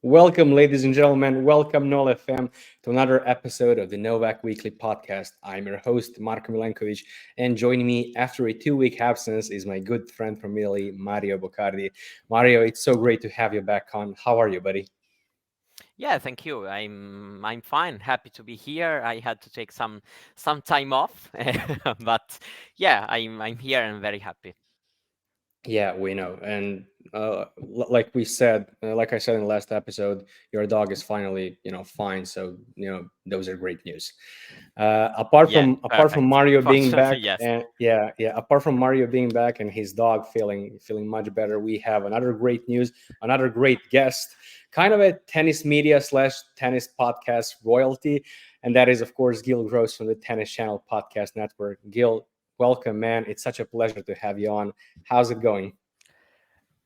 Welcome, ladies and gentlemen. Welcome, NoleFam, to another episode of the Novak Weekly Podcast. I'm your host, Marko Milenković, and joining me after a 2-week absence is my good friend from Italy, Mario Boccardi. Mario, it's so great to have you back on. How are you, buddy? Yeah, thank you. I'm fine. Happy to be here. I had to take some time off, but yeah, I'm here and very happy. Yeah, we know. And like we said, like I said in the last episode, your dog is finally, fine. So, those are great news. Apart Yeah, from perfect. Mario being Fortunately, back, yes. and apart from Mario being back and his dog feeling much better, we have another great news, another great guest, kind of a tennis media / tennis podcast royalty, and that is of course Gill Gross from the Tennis Channel Podcast Network. Gill, welcome, man. It's such a pleasure to have you on. How's it going?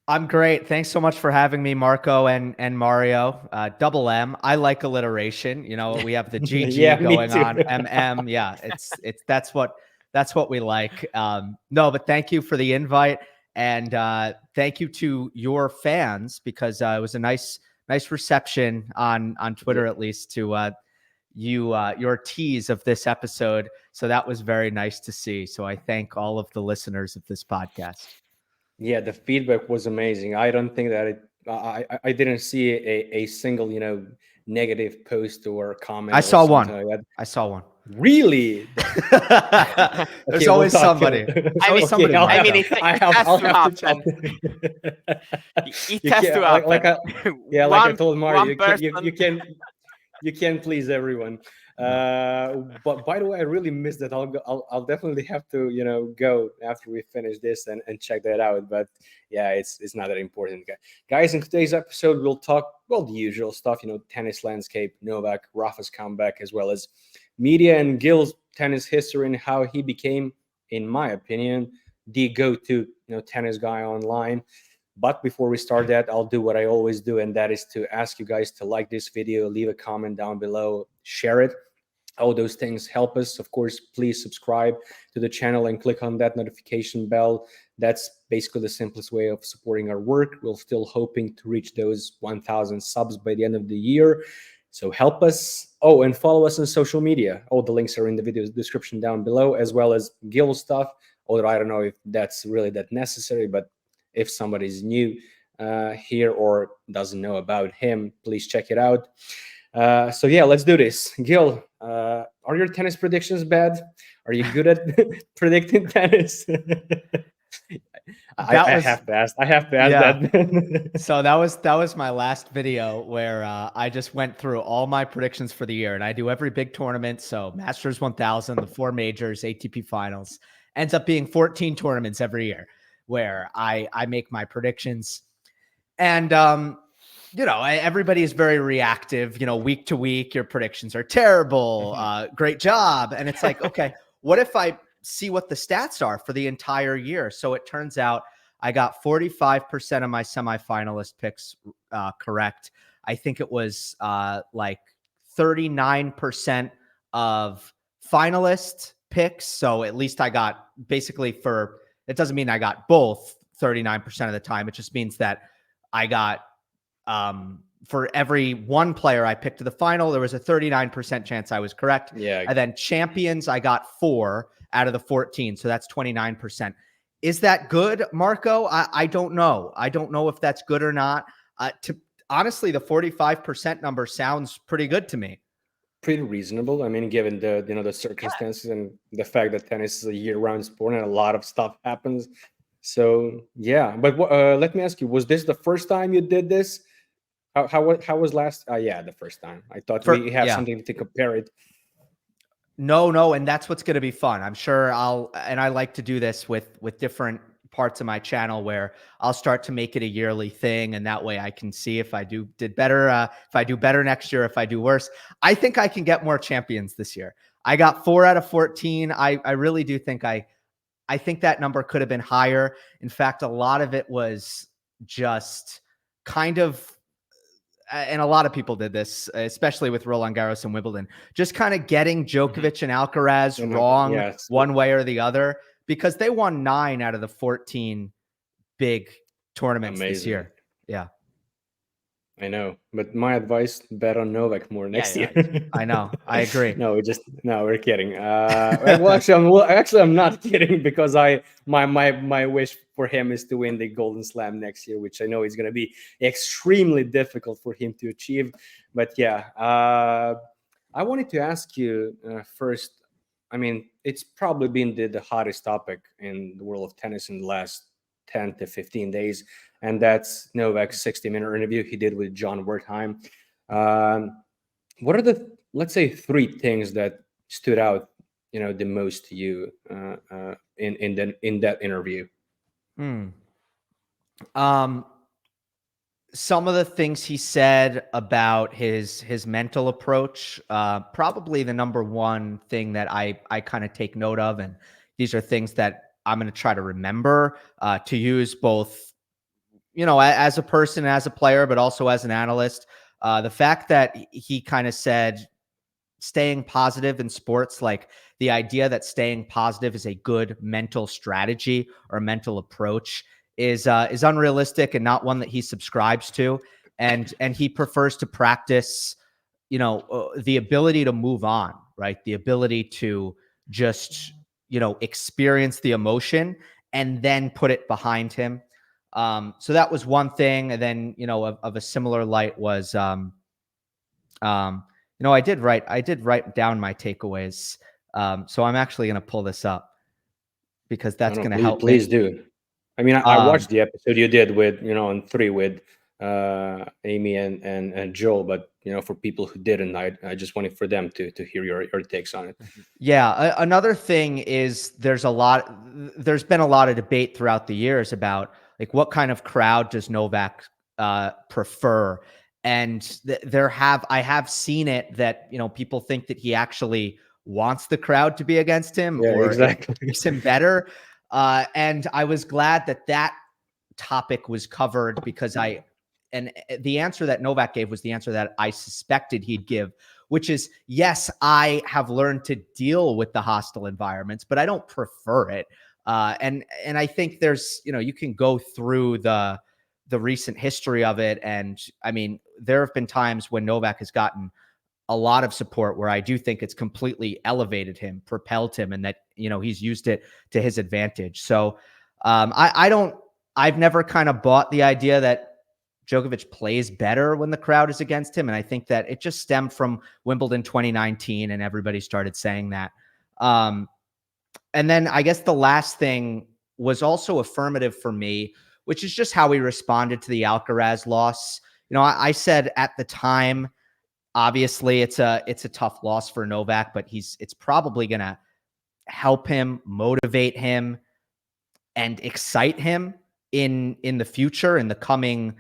I'm great. Thanks so much for having me, Marco and Mario. Double M. I like alliteration. You know, we have the Yeah, GG me going too. on. MM. Yeah, it's that's what we like. No, but thank you for the invite, and thank you to your fans because it was a nice reception on Twitter, at least to your tease of this episode. So that was very nice to see. So I thank all of the listeners of this podcast. Yeah, the feedback was amazing. I don't think that I didn't see a single, negative post or comment I or saw something one. like that. I saw one. Really? There's Okay, we'll always talk. somebody. There's always somebody. I'll I have, mean, Marco. it I'll has to have to happen. chat. It You has can't, to happen. like I One told Mario, one person. you can't please everyone. But by the way, I really missed that. I'll definitely have to go after we finish this and check that out. But yeah, it's not that important, guys. In today's episode, we'll talk the usual stuff. Tennis landscape, Novak Rafa's comeback, as well as media and Gill's tennis history and how he became, in my opinion, the go-to tennis guy online. But before we start that, I'll do what I always do, and that is to ask you guys to like this video, leave a comment down below, share it. All those things help us. Of course, please subscribe to the channel and click on that notification bell. That's basically the simplest way of supporting our work. We're still hoping to reach those 1,000 subs by the end of the year. So help us. Oh, and follow us on social media. All the links are in the video description down below, as well as Gill stuff. Although I don't know if that's really that necessary, but if somebody's new here or doesn't know about him, please check it out. So yeah, let's do this. Gill, are your tennis predictions bad? Are you good at predicting tennis? I have to ask. I have to ask that. So that was my last video where I just went through all my predictions for the year, and I do every big tournament. So Masters 1000, the 4 majors, ATP Finals, ends up being 14 tournaments every year where I make my predictions, and everybody is very reactive. Week to week, your predictions are terrible. Great job, and it's like, okay, what if I see what the stats are for the entire year? So it turns out I got 45% of my semifinalist picks correct. I think it was like 39% of finalist picks. So at least I got basically it doesn't mean I got both 39% of the time. It just means that I got for every one player I picked to the final, there was a 39% chance I was correct. Yeah. And then champions, I got 4 out of the 14. So that's 29%. Is that good, Marco? I don't know. I don't know if that's good or not. Honestly, the 45% number sounds pretty good to me. Pretty reasonable. I mean, given the circumstances and the fact that tennis is a year-round sport and a lot of stuff happens. So yeah, but let me ask you: was this the first time you did this? How was last? Yeah, the first time. I thought we have something to compare it. No, and that's what's going to be fun. I'm sure I like to do this with different parts of my channel where I'll start to make it a yearly thing, and that way I can see if I did better, if I do better next year, if I do worse. I think I can get more champions this year. I got 4 out of 14. I really do think I think that number could have been higher. In fact, a lot of it was just kind of, and a lot of people did this, especially with Roland Garros and Wimbledon, just kind of getting Djokovic and Alcaraz wrong one way or the other, because they won 9 out of the 14 big tournaments this year. Yeah. I know, but my advice: bet on Novak more Yeah, next year. right. I know. I agree. No, we're kidding. Actually, I'm not kidding because my wish for him is to win the Golden Slam next year, which I know is going to be extremely difficult for him to achieve. But yeah, I wanted to ask you first. I mean, it's probably been the hottest topic in the world of tennis in the last 10 to 15 days, and that's Novak's 60-minute interview he did with John Wertheim. Um, what are the, let's say, three things that stood out, the most to you in that interview? Hmm. Um, some of the things he said about his mental approach, probably the number one thing that I kind of take note of, and these are things that I'm going to try to remember to use both, as a person, as a player, but also as an analyst. The fact that he kind of said staying positive in sports, like the idea that staying positive is a good mental strategy or mental approach is unrealistic and not one that he subscribes to. And he prefers to practice, the ability to move on, right? The ability to just, experience the emotion and then put it behind him. So that was one thing. And then, of a similar light was, I did write down my takeaways. So I'm actually going to pull this up because No, that's no, going to please, help me. please do. I mean, I Um, watched the episode you did with, on three with Amy and Joel, but for people who didn't, I just wanted for them to hear your takes on it. yeah. Another thing is there's been a lot of debate throughout the years about like what kind of crowd does Novak prefer. And I have seen it that, people think that he actually wants the crowd to be against him Yeah, or it exactly. makes him better. And I was glad that topic was covered because the answer that Novak gave was the answer that I suspected he'd give, which is, yes, I have learned to deal with the hostile environments, but I don't prefer it. And I think there's, you can go through the recent history of it. And I mean, there have been times when Novak has gotten a lot of support where I do think it's completely elevated him, propelled him, and that, he's used it to his advantage. So I've never kind of bought the idea that Djokovic plays better when the crowd is against him. And I think that it just stemmed from Wimbledon 2019 and everybody started saying that. And then I guess the last thing was also affirmative for me, which is just how he responded to the Alcaraz loss. I said at the time, obviously it's a tough loss for Novak, but it's probably going to help him, motivate him, and excite him in the future, in the coming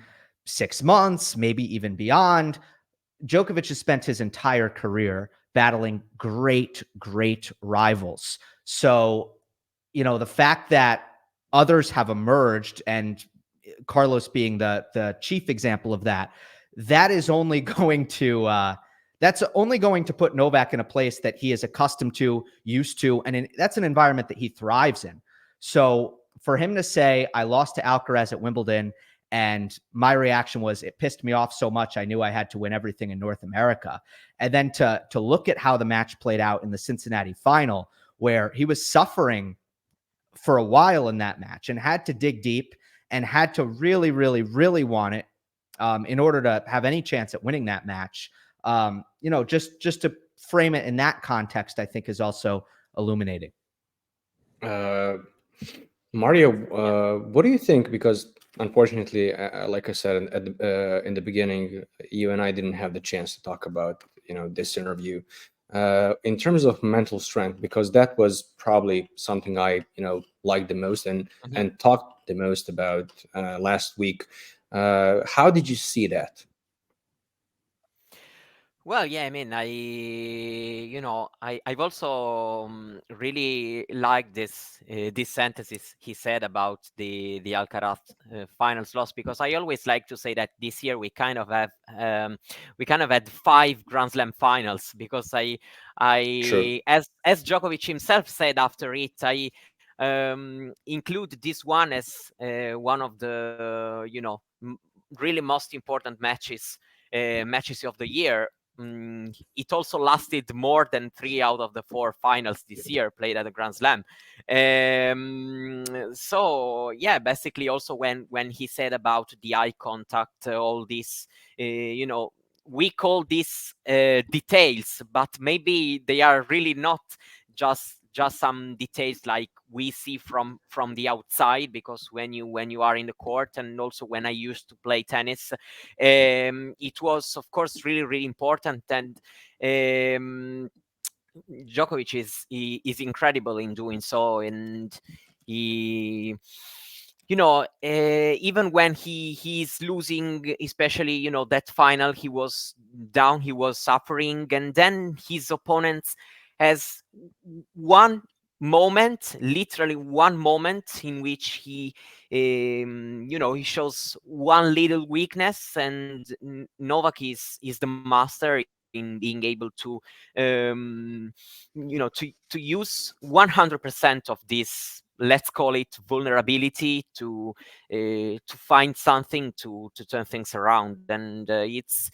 6 months, maybe even beyond. Djokovic has spent his entire career battling great rivals. So, the fact that others have emerged, and Carlos being the chief example of that, that is only going to that's only going to put Novak in a place that he is accustomed to, used to, and that's an environment that he thrives in. So for him to say, I lost to Alcaraz at Wimbledon, and my reaction was it pissed me off so much I knew I had to win everything in North America. And then to look at how the match played out in the Cincinnati final, where he was suffering for a while in that match and had to dig deep and had to really, really, really want it in order to have any chance at winning that match. Just to frame it in that context, I think is also illuminating. Mario, what do you think? Because unfortunately, like I said in the beginning, you and I didn't have the chance to talk about this interview. In terms of mental strength, because that was probably something I liked the most and talked the most about last week. How did you see that? Well, yeah, I mean, I've also really liked this sentences he said about the Alcaraz finals loss, because I always like to say that this year we kind of had 5 Grand Slam finals, because True. as Djokovic himself said after it, I include this one as one of the really most important matches of the year. It also lasted more than 3 out of the 4 finals this year played at the Grand Slam. So yeah, basically also when he said about the eye contact, all this, we call this details, but maybe they are really not just some details like we see from the outside, because when you are in the court, and also when I used to play tennis, it was of course really really important. And Djokovic is incredible in doing so, and he, even when he's losing, especially that final, he was down, he was suffering, and then his opponents has one moment, literally one moment, in which he he shows one little weakness, and Novak is the master in being able to to use 100% of this, let's call it, vulnerability to find something to turn things around. And it's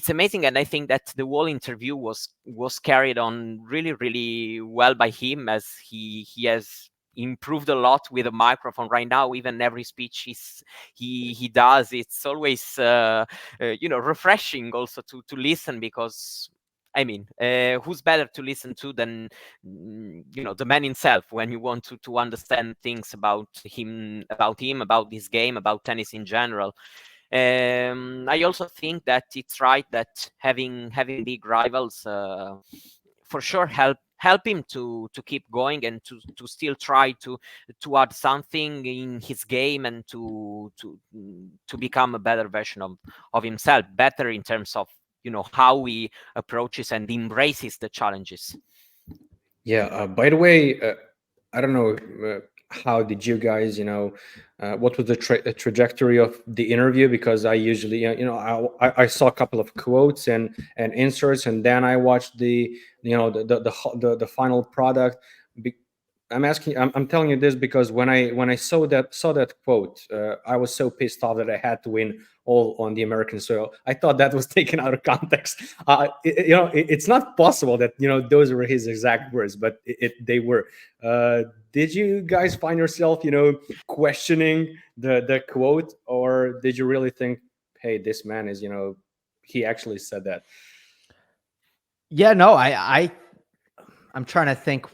amazing, and I think that the whole interview was carried on really really well by him, as he has improved a lot with a microphone right now. Even every speech he does, it's always refreshing also to listen, because I mean, who's better to listen to than the man himself, when you want to understand things about him, about this game, about tennis in general. I also think that it's right that having big rivals for sure help him to keep going, and to still try to add something in his game, and to become a better version of himself, better in terms of how he approaches and embraces the challenges. Yeah. By the way, I don't know, how did you guys, what was the trajectory of the interview? Because I usually, I saw a couple of quotes and inserts, and then I watched the final product. I'm telling you this because when I saw that quote, I was so pissed off that I had to win all on the American soil. I thought that was taken out of context. It's not possible that those were his exact words, but they were. Did you guys find yourself questioning the quote, or did you really think, hey, this man is he actually said that? Yeah, no, I'm trying to think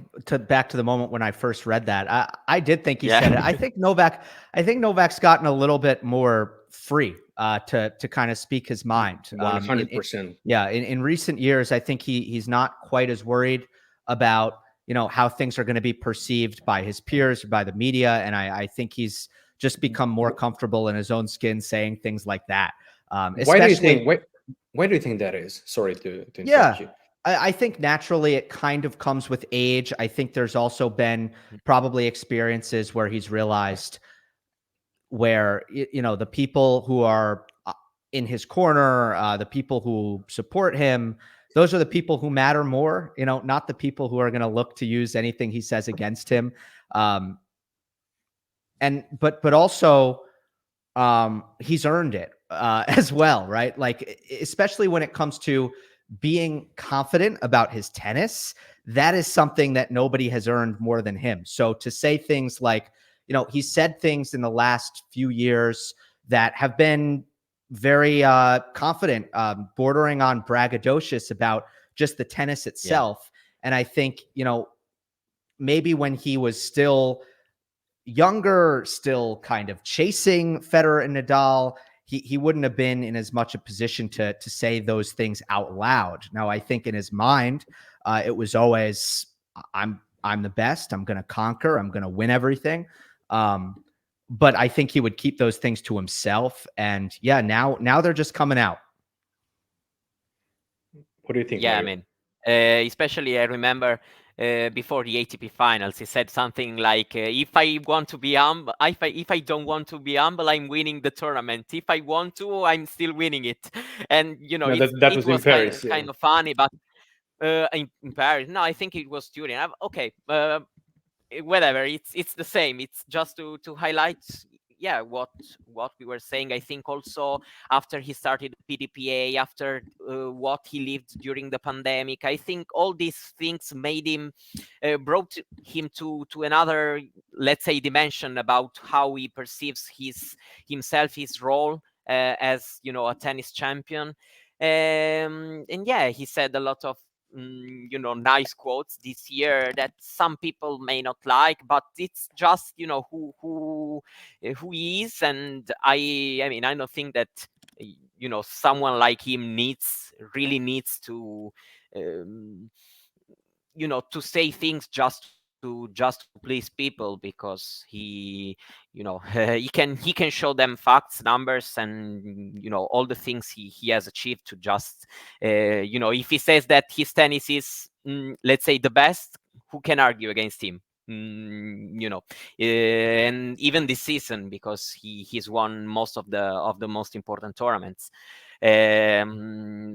back to the moment when I first read that. I did think he said it. I think Novak's gotten a little bit more free to kind of speak his mind. 100%. In recent years, I think he's not quite as worried about how things are going to be perceived by his peers or by the media, and I think he's just become more comfortable in his own skin saying things like that. Why do you think that is? Sorry to interrupt you. I think naturally it kind of comes with age. I think there's also been probably experiences where he's realized where, the people who are in his corner, the people who support him, those are the people who matter more, not the people who are going to look to use anything he says against him. But also he's earned it as well, right? Like, especially when it comes to being confident about his tennis, that is something that nobody has earned more than him. So to say things like, he said things in the last few years that have been very confident, bordering on braggadocious about just the tennis itself. Yeah. And I think, maybe when he was still younger, still kind of chasing Federer and Nadal, he wouldn't have been in as much a position to say those things out loud. Now, I think in his mind, it was always, I'm the best. I'm going to conquer. I'm going to win everything. But I think he would keep those things to himself. And yeah, now they're just coming out. What do you think? Yeah, Mario? I mean, especially I remember before the ATP finals, he said something like, "If I want to be humble, if I don't want to be humble, I'm winning the tournament. If I want to, I'm still winning it." And that was in Paris, kind of funny, but in Paris, no, I think it was Turin. Okay, whatever. It's the same. It's just to highlight. yeah, what we were saying, I think also after he started PDPA, after what he lived during the pandemic, I think all these things made him brought him to another, let's say, dimension about how he perceives himself, his role as, you know, a tennis champion. And yeah, he said a lot of you know, nice quotes this year that some people may not like, but it's just, you know, who he is. And I mean, I don't think that, you know, someone like him really needs to you know, to say things just to please people, because he, you know, he can show them facts, numbers, and, you know, all the things he has achieved to just you know, if he says that his tennis is let's say the best, who can argue against him? You know, and even this season, because he's won most of the most important tournaments.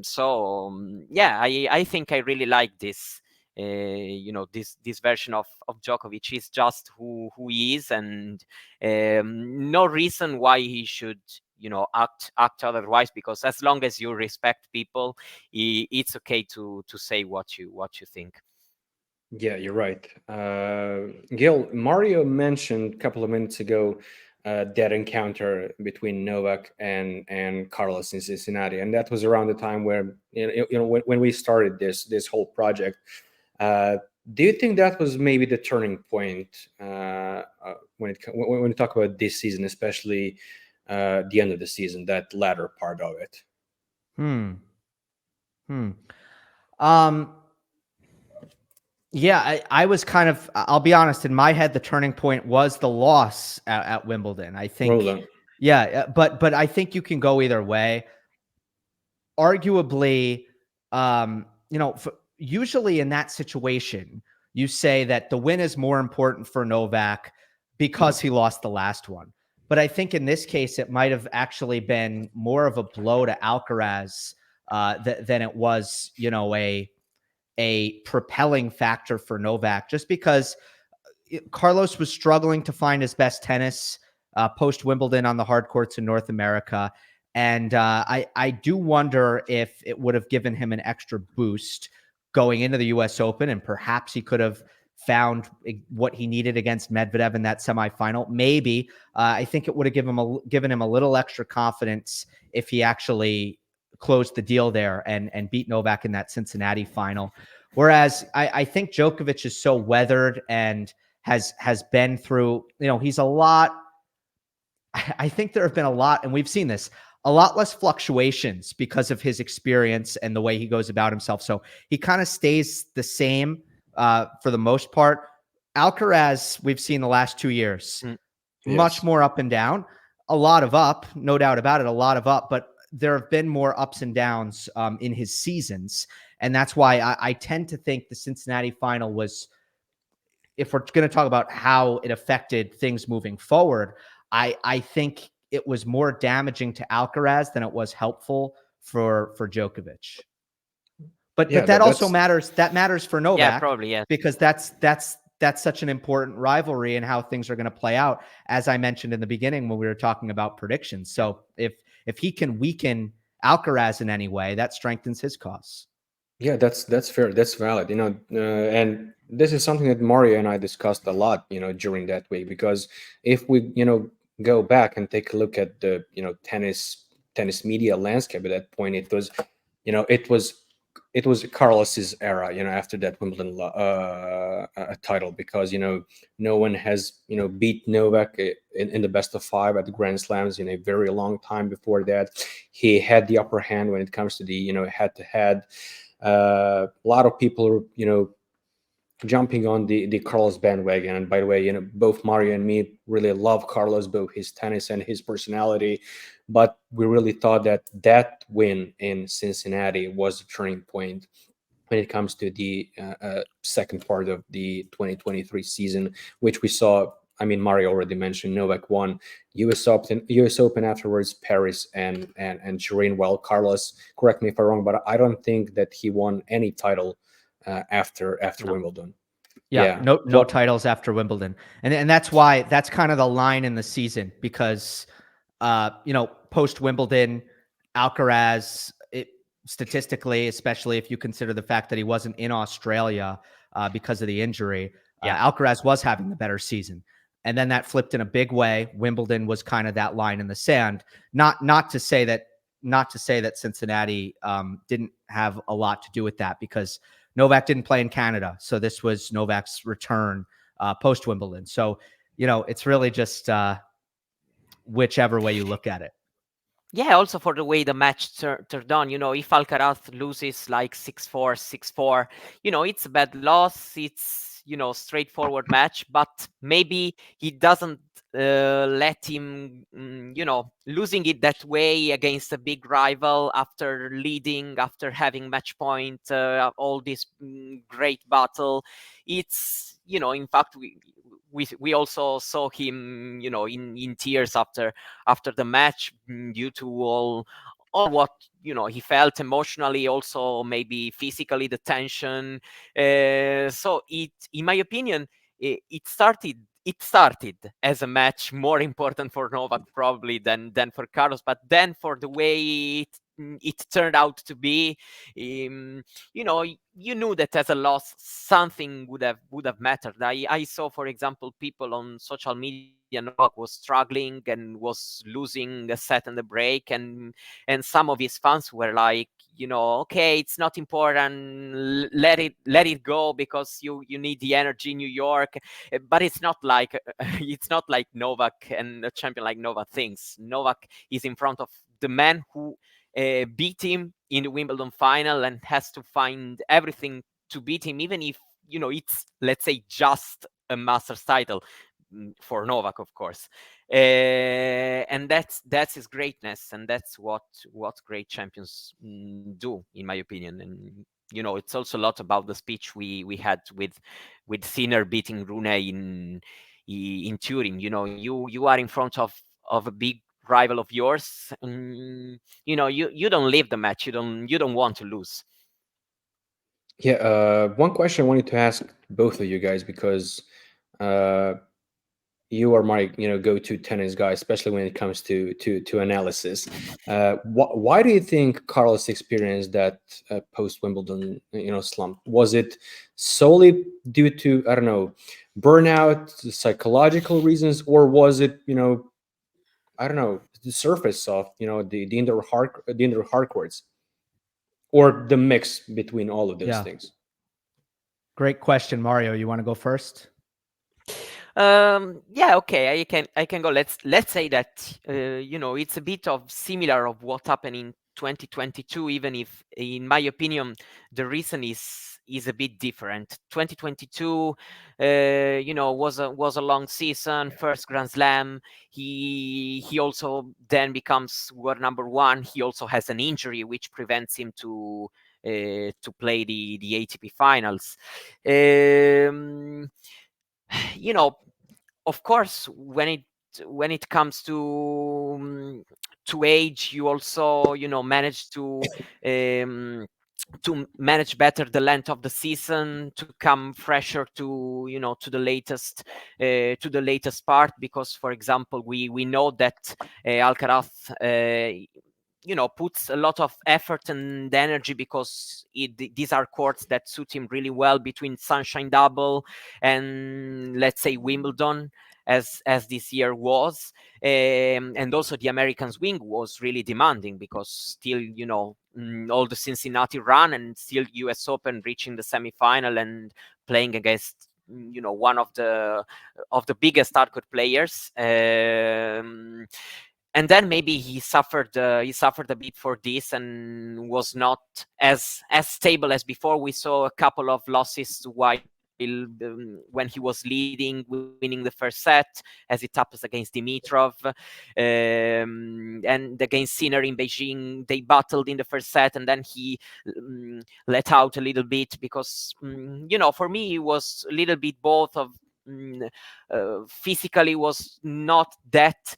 So yeah, I think I really like this. You know, this version of Djokovic is just who he is, and no reason why he should, you know, act otherwise, because as long as you respect people, it's okay to say what you think. Yeah, you're right. Gill, Mario mentioned a couple of minutes ago that encounter between Novak and Carlos in Cincinnati, and that was around the time where, you know, when we started this whole project. Do you think that was maybe the turning point when you talk about this season, especially the end of the season, that latter part of it? Yeah, I was kind of, I'll be honest, in my head, the turning point was the loss at Wimbledon. I think, Roland. yeah, but I think you can go either way. Arguably, you know, usually in that situation, you say that the win is more important for Novak because he lost the last one. But I think in this case, it might have actually been more of a blow to Alcaraz than it was, you know, a propelling factor for Novak, just because Carlos was struggling to find his best tennis post-Wimbledon on the hard courts in North America. And I do wonder if it would have given him an extra boost going into the U.S. Open, and perhaps he could have found what he needed against Medvedev in that semifinal. Maybe I think it would have given him a little extra confidence if he actually closed the deal there and beat Novak in that Cincinnati final. Whereas I think Djokovic is so weathered and has been through, you know, he's a lot. I think there have been a lot, and we've seen this, a lot less fluctuations because of his experience and the way he goes about himself. So he kind of stays the same for the most part. Alcaraz, we've seen the last 2 years, much more up and down, a lot of up, no doubt about it, a lot of up, but there have been more ups and downs in his seasons. And that's why I tend to think the Cincinnati final was, if we're going to talk about how it affected things moving forward, I think it was more damaging to Alcaraz than it was helpful for Djokovic. But that also matters. That matters for Novak. Yeah, probably, yeah. Because that's such an important rivalry and how things are going to play out, as I mentioned in the beginning when we were talking about predictions. So if he can weaken Alcaraz in any way, that strengthens his cause. Yeah, that's fair. That's valid. You know, and this is something that Mario and I discussed a lot, you know, during that week, because if we, you know, go back and take a look at the, you know, tennis media landscape at that point, it was, you know, it was Carlos's era, you know, after that Wimbledon title, because, you know, no one has, you know, beat Novak in the best of 5 at the Grand Slams in a very long time before that. He had the upper hand when it comes to the, you know, head-to-head. A lot of people are, you know, jumping on the Carlos bandwagon. And by the way, you know, both Mario and me really love Carlos, both his tennis and his personality. But we really thought that win in Cincinnati was the turning point when it comes to the second part of the 2023 season, which we saw. I mean, Mario already mentioned Novak won U.S. Open afterwards, Paris and Turin. Well, Carlos, correct me if I'm wrong, but I don't think that he won any title after Wimbledon. Yeah, no titles after Wimbledon. And that's why that's kind of the line in the season, because post Wimbledon, Alcaraz, statistically, especially if you consider the fact that he wasn't in Australia because of the injury, Alcaraz was having the better season. And then that flipped in a big way. Wimbledon was kind of that line in the sand. Not to say that Cincinnati didn't have a lot to do with that, because Novak didn't play in Canada. So this was Novak's return post Wimbledon. So, it's really just whichever way you look at it. Yeah, also for the way the match turned on, if Alcaraz loses like 6-4, 6-4, it's a bad loss. It's, straightforward match, but maybe he doesn't let him, losing it that way against a big rival after leading, after having match point, all this great battle. It's, in fact, we also saw him, in tears after the match, due to all what he felt emotionally, also maybe physically, the tension. So in my opinion, it started as a match more important for Novak probably than for Carlos, but then for the way it turned out to be, you knew that as a loss something would have mattered. I saw, for example, people on social media, Novak was struggling and was losing a set in the break, and some of his fans were like, okay, it's not important, let it go, because you need the energy in New York. But it's not like Novak, and a champion like Novak thinks. Novak is in front of the man who beat him in the Wimbledon final, and has to find everything to beat him, even if it's, let's say, just a Masters title for Novak, of course. And that's his greatness, and that's what great champions do, in my opinion. And it's also a lot about the speech we had with Sinner beating Rune in Turin. You are in front of a big rival of yours, and you don't leave the match, you don't want to lose. Yeah, one question I wanted to ask both of you guys, because you are my go-to tennis guy, especially when it comes to analysis. Why do you think Carlos experienced that post Wimbledon slump? Was it solely due to, I don't know, burnout, psychological reasons, or was it I don't know, the surface of the indoor hard courts, or the mix between all of those things? Great question, Mario. You want to go first? Yeah, okay, I can go. Let's say that it's a bit of similar of what happened in 2022, even if, in my opinion, the reason is a bit different. 2022 was a long season, first Grand Slam. He also then becomes world number one. He also has an injury which prevents him to play the ATP finals. Of course, when it comes to age, you also manage to manage better the length of the season, to come fresher to to the latest part, because, for example, we know that Alcaraz puts a lot of effort and energy, because these are courts that suit him really well, between Sunshine Double and, let's say, Wimbledon, as this year was. And also the American swing was really demanding, because still all the Cincinnati run, and still US Open, reaching the semifinal and playing against one of the biggest hardcourt players. And then maybe he suffered a bit for this, and was not as stable as before. We saw a couple of losses while when he was leading, winning the first set, as it happens against Dimitrov, and against Sinner in Beijing. They battled in the first set, and then he let out a little bit, because for me, it was a little bit both of. Physically was not that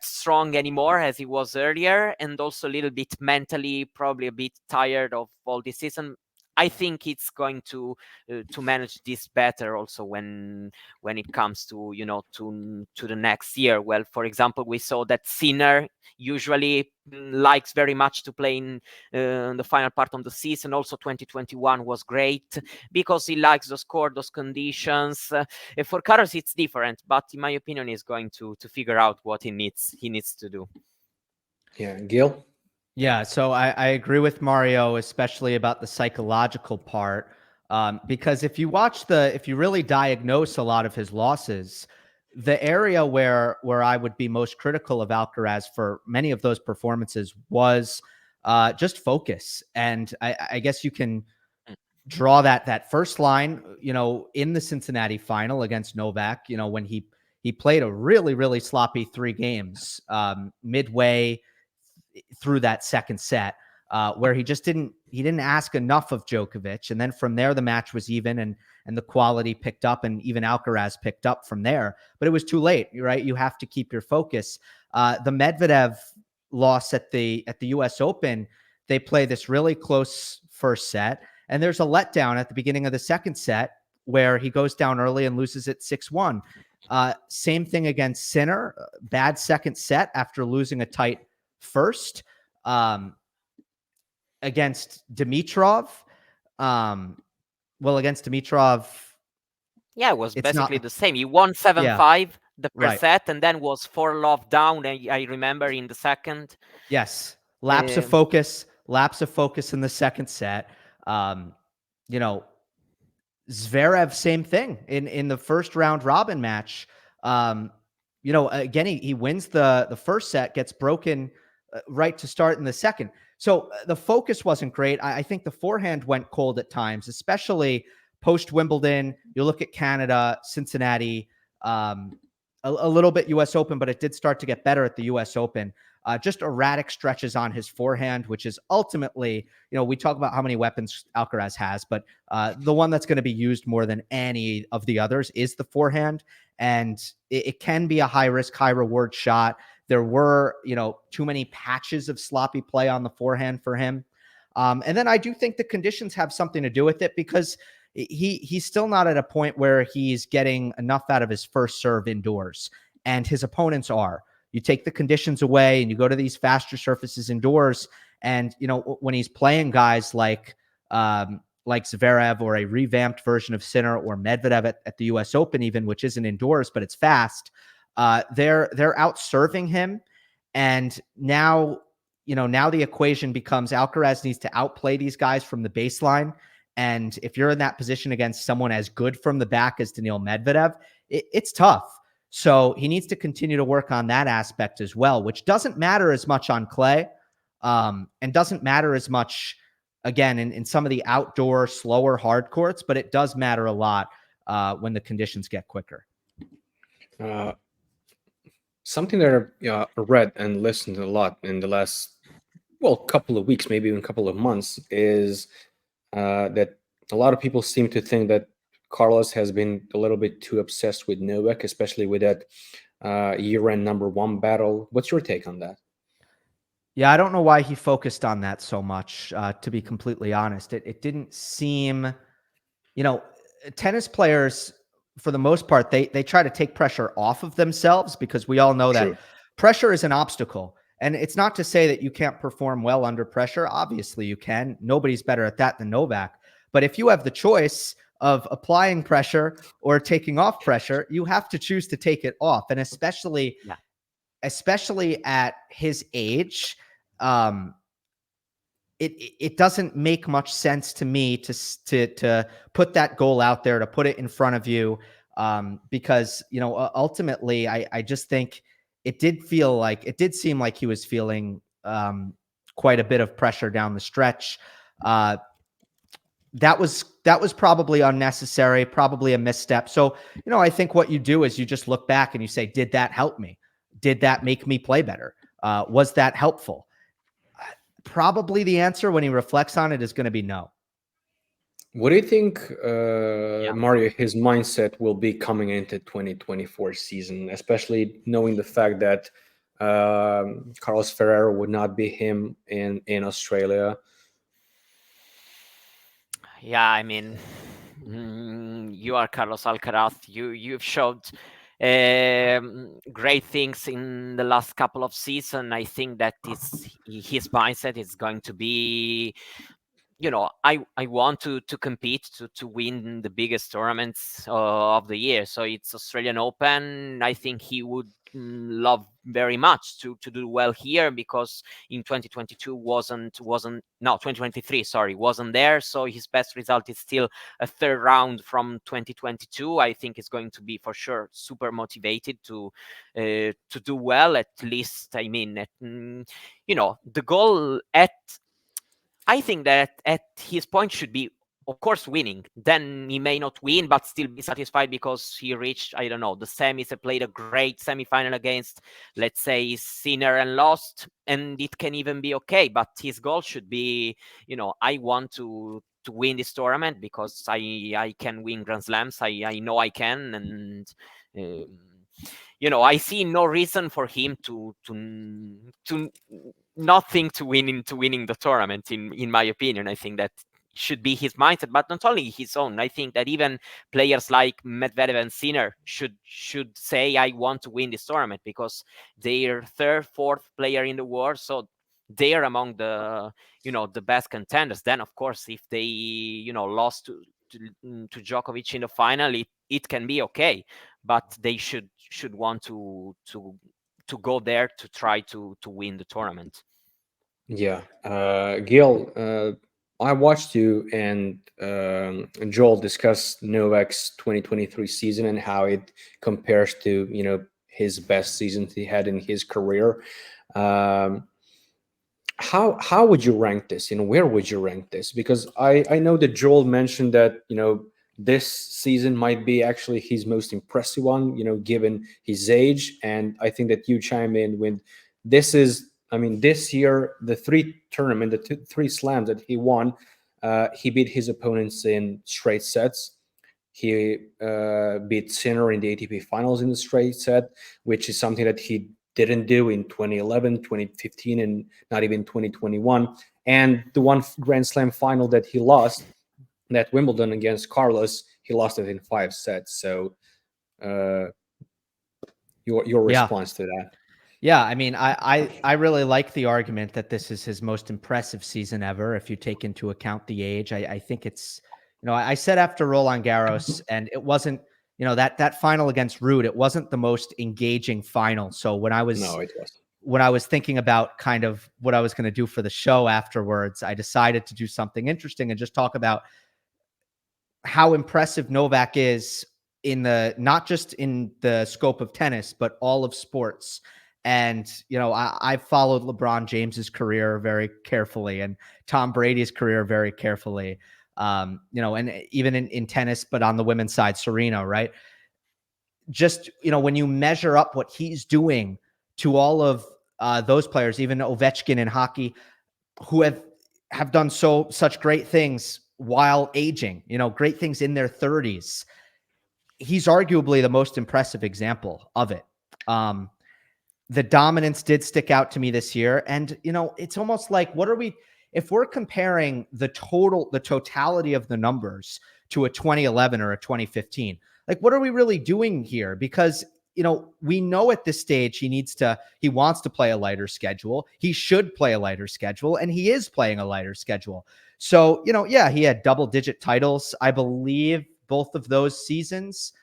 strong anymore as he was earlier, and also a little bit mentally, probably a bit tired of all this season. I think it's going to manage this better also when it comes to to the next year. Well, for example, we saw that Sinner usually likes very much to play in the final part of the season. Also 2021 was great because he likes those court, those conditions. For Carlos it's different, but in my opinion he's going to figure out what he needs to do. Yeah, Gill? Yeah, so I agree with Mario, especially about the psychological part, because if you really diagnose a lot of his losses, the area where I would be most critical of Alcaraz for many of those performances was just focus. And I guess you can draw that first line, in the Cincinnati final against Novak, when he played a really, really sloppy 3 games midway through that second set, where he didn't ask enough of Djokovic. And then from there, the match was even and the quality picked up, and even Alcaraz picked up from there. But it was too late, right? You have to keep your focus. The Medvedev loss at the US Open, they play this really close first set, and there's a letdown at the beginning of the second set where he goes down early and loses it 6-1. Same thing against Sinner, bad second set after losing a tight first. Against Dimitrov, against Dimitrov, yeah, it was basically the same. He won 7-5 the first set, and then was 4-love down. I remember in the second. Yes, lapse of focus in the second set. Zverev, same thing in the first round robin match. Again, he wins the first set, gets broken right to start in the second. So the focus wasn't great. I think the forehand went cold at times, especially post-Wimbledon. You look at Canada, Cincinnati, a little bit US Open, but it did start to get better at the US Open. Just erratic stretches on his forehand, which is ultimately, we talk about how many weapons Alcaraz has, but the one that's going to be used more than any of the others is the forehand. And it can be a high risk, high reward shot. There were, too many patches of sloppy play on the forehand for him. And then I do think the conditions have something to do with it, because he's still not at a point where he's getting enough out of his first serve indoors, and his opponents are. You take the conditions away and you go to these faster surfaces indoors, and when he's playing guys like Zverev, or a revamped version of Sinner, or Medvedev at the US Open even, which isn't indoors but it's fast, they're out serving him. And now the equation becomes Alcaraz needs to outplay these guys from the baseline. And if you're in that position against someone as good from the back as Daniil Medvedev, it's tough. So he needs to continue to work on that aspect as well, which doesn't matter as much on clay, and doesn't matter as much, again, in some of the outdoor, slower hard courts, but it does matter a lot when the conditions get quicker. Something that I read and listened to a lot in the last, couple of weeks, maybe even a couple of months, is that a lot of people seem to think that Carlos has been a little bit too obsessed with Novak, especially with that year-end number 1 battle. What's your take on that? Yeah, I don't know why he focused on that so much, to be completely honest. It didn't seem, tennis players, for the most part, they try to take pressure off of themselves, because we all know that pressure is an obstacle. And it's not to say that you can't perform well under pressure. Obviously you can. Nobody's better at that than Novak. But if you have the choice of applying pressure or taking off pressure, you have to choose to take it off. And especially at his age, it doesn't make much sense to me to put that goal out there, to put it in front of you, because ultimately I just think it did seem like he was feeling quite a bit of pressure down the stretch. That was probably unnecessary, probably a misstep. So, I think what you do is you just look back and you say, did that help me? Did that make me play better? Was that helpful? Probably the answer, when he reflects on it, is going to be no. What do you think, Mario, his mindset will be coming into 2024 season, especially knowing the fact that Carlos Ferrero would not be him in Australia? Yeah, I mean, you are Carlos Alcaraz. You've showed great things in the last couple of seasons. I think that his mindset is going to be, I want to compete to win the biggest tournaments of the year. So it's Australian Open. I think he would love very much to do well here, because in 2022 2023, sorry, wasn't there. So his best result is still a third round from 2022. I think it's going to be for sure super motivated to do well, at least. I mean, the goal I think that at his point should be, of course, winning. Then he may not win, but still be satisfied because he reached, I don't know, the semis and played a great semifinal against, let's say, Sinner, and lost. And it can even be okay. But his goal should be, I want to win this tournament because I can win Grand Slams. I know I can. And I see no reason for him to not think to winning the tournament. In my opinion, I think that should be his mindset, but not only his own. I think that even players like Medvedev and Sinner should say, I want to win this tournament, because they're third, fourth player in the world, so they're among the the best contenders. Then of course, if they lost to Djokovic in the final, it can be okay, but they should want to go there to try to win the tournament. Yeah, Gil, I watched you and Joel discuss Novak's 2023 season and how it compares to his best seasons he had in his career. Um, how would you rank this? Where would you rank this? Because I know that Joel mentioned that this season might be actually his most impressive one, given his age, and I think that you chime in with this is. I mean, this year the three slams that he won, he beat his opponents in straight sets. He beat Sinner in the ATP finals in the straight set, which is something that he didn't do in 2011, 2015, and not even 2021. And the one Grand Slam final that he lost, that Wimbledon against Carlos, he lost it in 5 sets. So your response to that? Yeah, I mean, I really like the argument that this is his most impressive season ever, if you take into account the age. I think it's, I said after Roland Garros, and it wasn't, that final against Ruud, it wasn't the most engaging final. So when I was thinking about kind of what I was going to do for the show afterwards, I decided to do something interesting and just talk about how impressive Novak is not just in the scope of tennis, but all of sports. And, I've followed LeBron James's career very carefully and Tom Brady's career very carefully, and even in tennis, but on the women's side, Serena, right? Just, when you measure up what he's doing to all of those players, even Ovechkin in hockey, who have done such great things while aging, great things in their 30s. He's arguably the most impressive example of it. The dominance did stick out to me this year. And, it's almost like, if we're comparing the totality of the numbers to a 2011 or a 2015, like, what are we really doing here? Because, we know at this stage he wants to play a lighter schedule. He should play a lighter schedule, and he is playing a lighter schedule. So, he had double-digit titles, I believe, both of those seasons.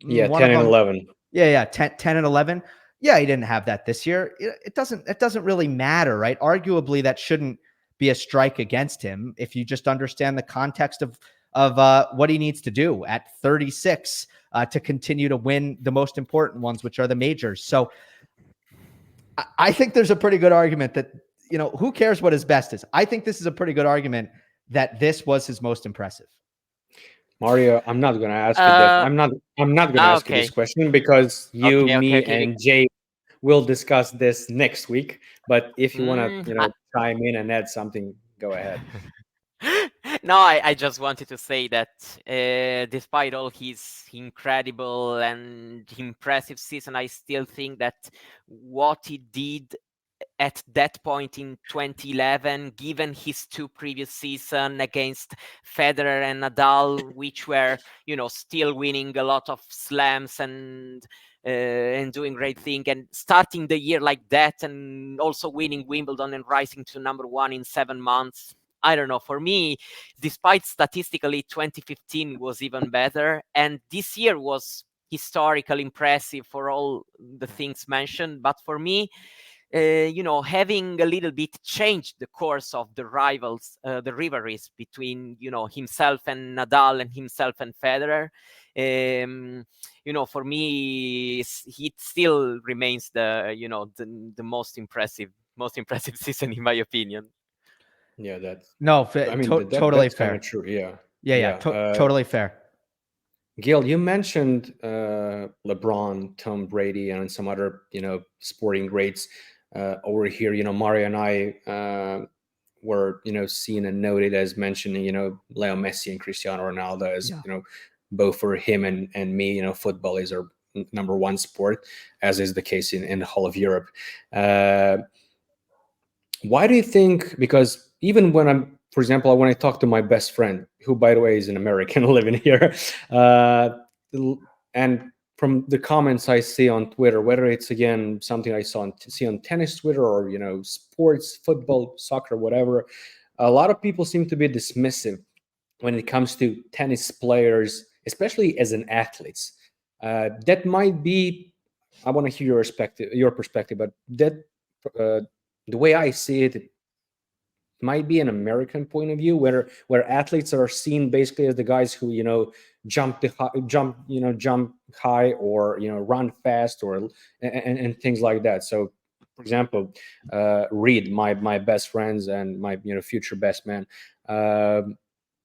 Yeah, 10 and 11. Yeah, 10 and 11. Yeah, he didn't have that this year. It doesn't really matter, right? Arguably, that shouldn't be a strike against him if you just understand the context of what he needs to do at 36 to continue to win the most important ones, which are the majors. So I think there's a pretty good argument that, who cares what his best is? I think this is a pretty good argument that this was his most impressive. Mario, I'm not going to ask you that. I'm not going to ask you this question because me, and Jay will discuss this next week. But if you want to, chime in and add something, go ahead. No, I just wanted to say that despite all his incredible and impressive season, I still think that what he did at that point in 2011, given his 2 previous seasons against Federer and Nadal, which were, still winning a lot of slams and doing great thing, and starting the year like that, and also winning Wimbledon and rising to number 1 in 7 months. I don't know. For me, despite statistically 2015 was even better, and this year was historically impressive for all the things mentioned. But for me, having a little bit changed the course of the the rivalries between, himself and Nadal and himself and Federer. For me, it still remains the most impressive season in my opinion. Yeah, that's totally that's fair. kind of true. Yeah, Yeah. Totally fair. Gill, you mentioned LeBron, Tom Brady, and some other sporting greats over here. Mario and I were seen and noted as mentioning Leo Messi and Cristiano Ronaldo as both for him and me. Football is our number one sport, as is the case in the whole of Europe. Why do you think? Because even when for example, when I talk to my best friend, who by the way is an American living here, and from the comments I see on Twitter, whether it's again something I see on tennis Twitter or sports, football, soccer, whatever, a lot of people seem to be dismissive when it comes to tennis players, especially as an athletes. That might be, I want to hear your perspective, but that the way I see it, it might be an American point of view, where athletes are seen basically as the guys who jump high, or run fast, or and things like that. So, for example, Reed, my best friends and my future best man,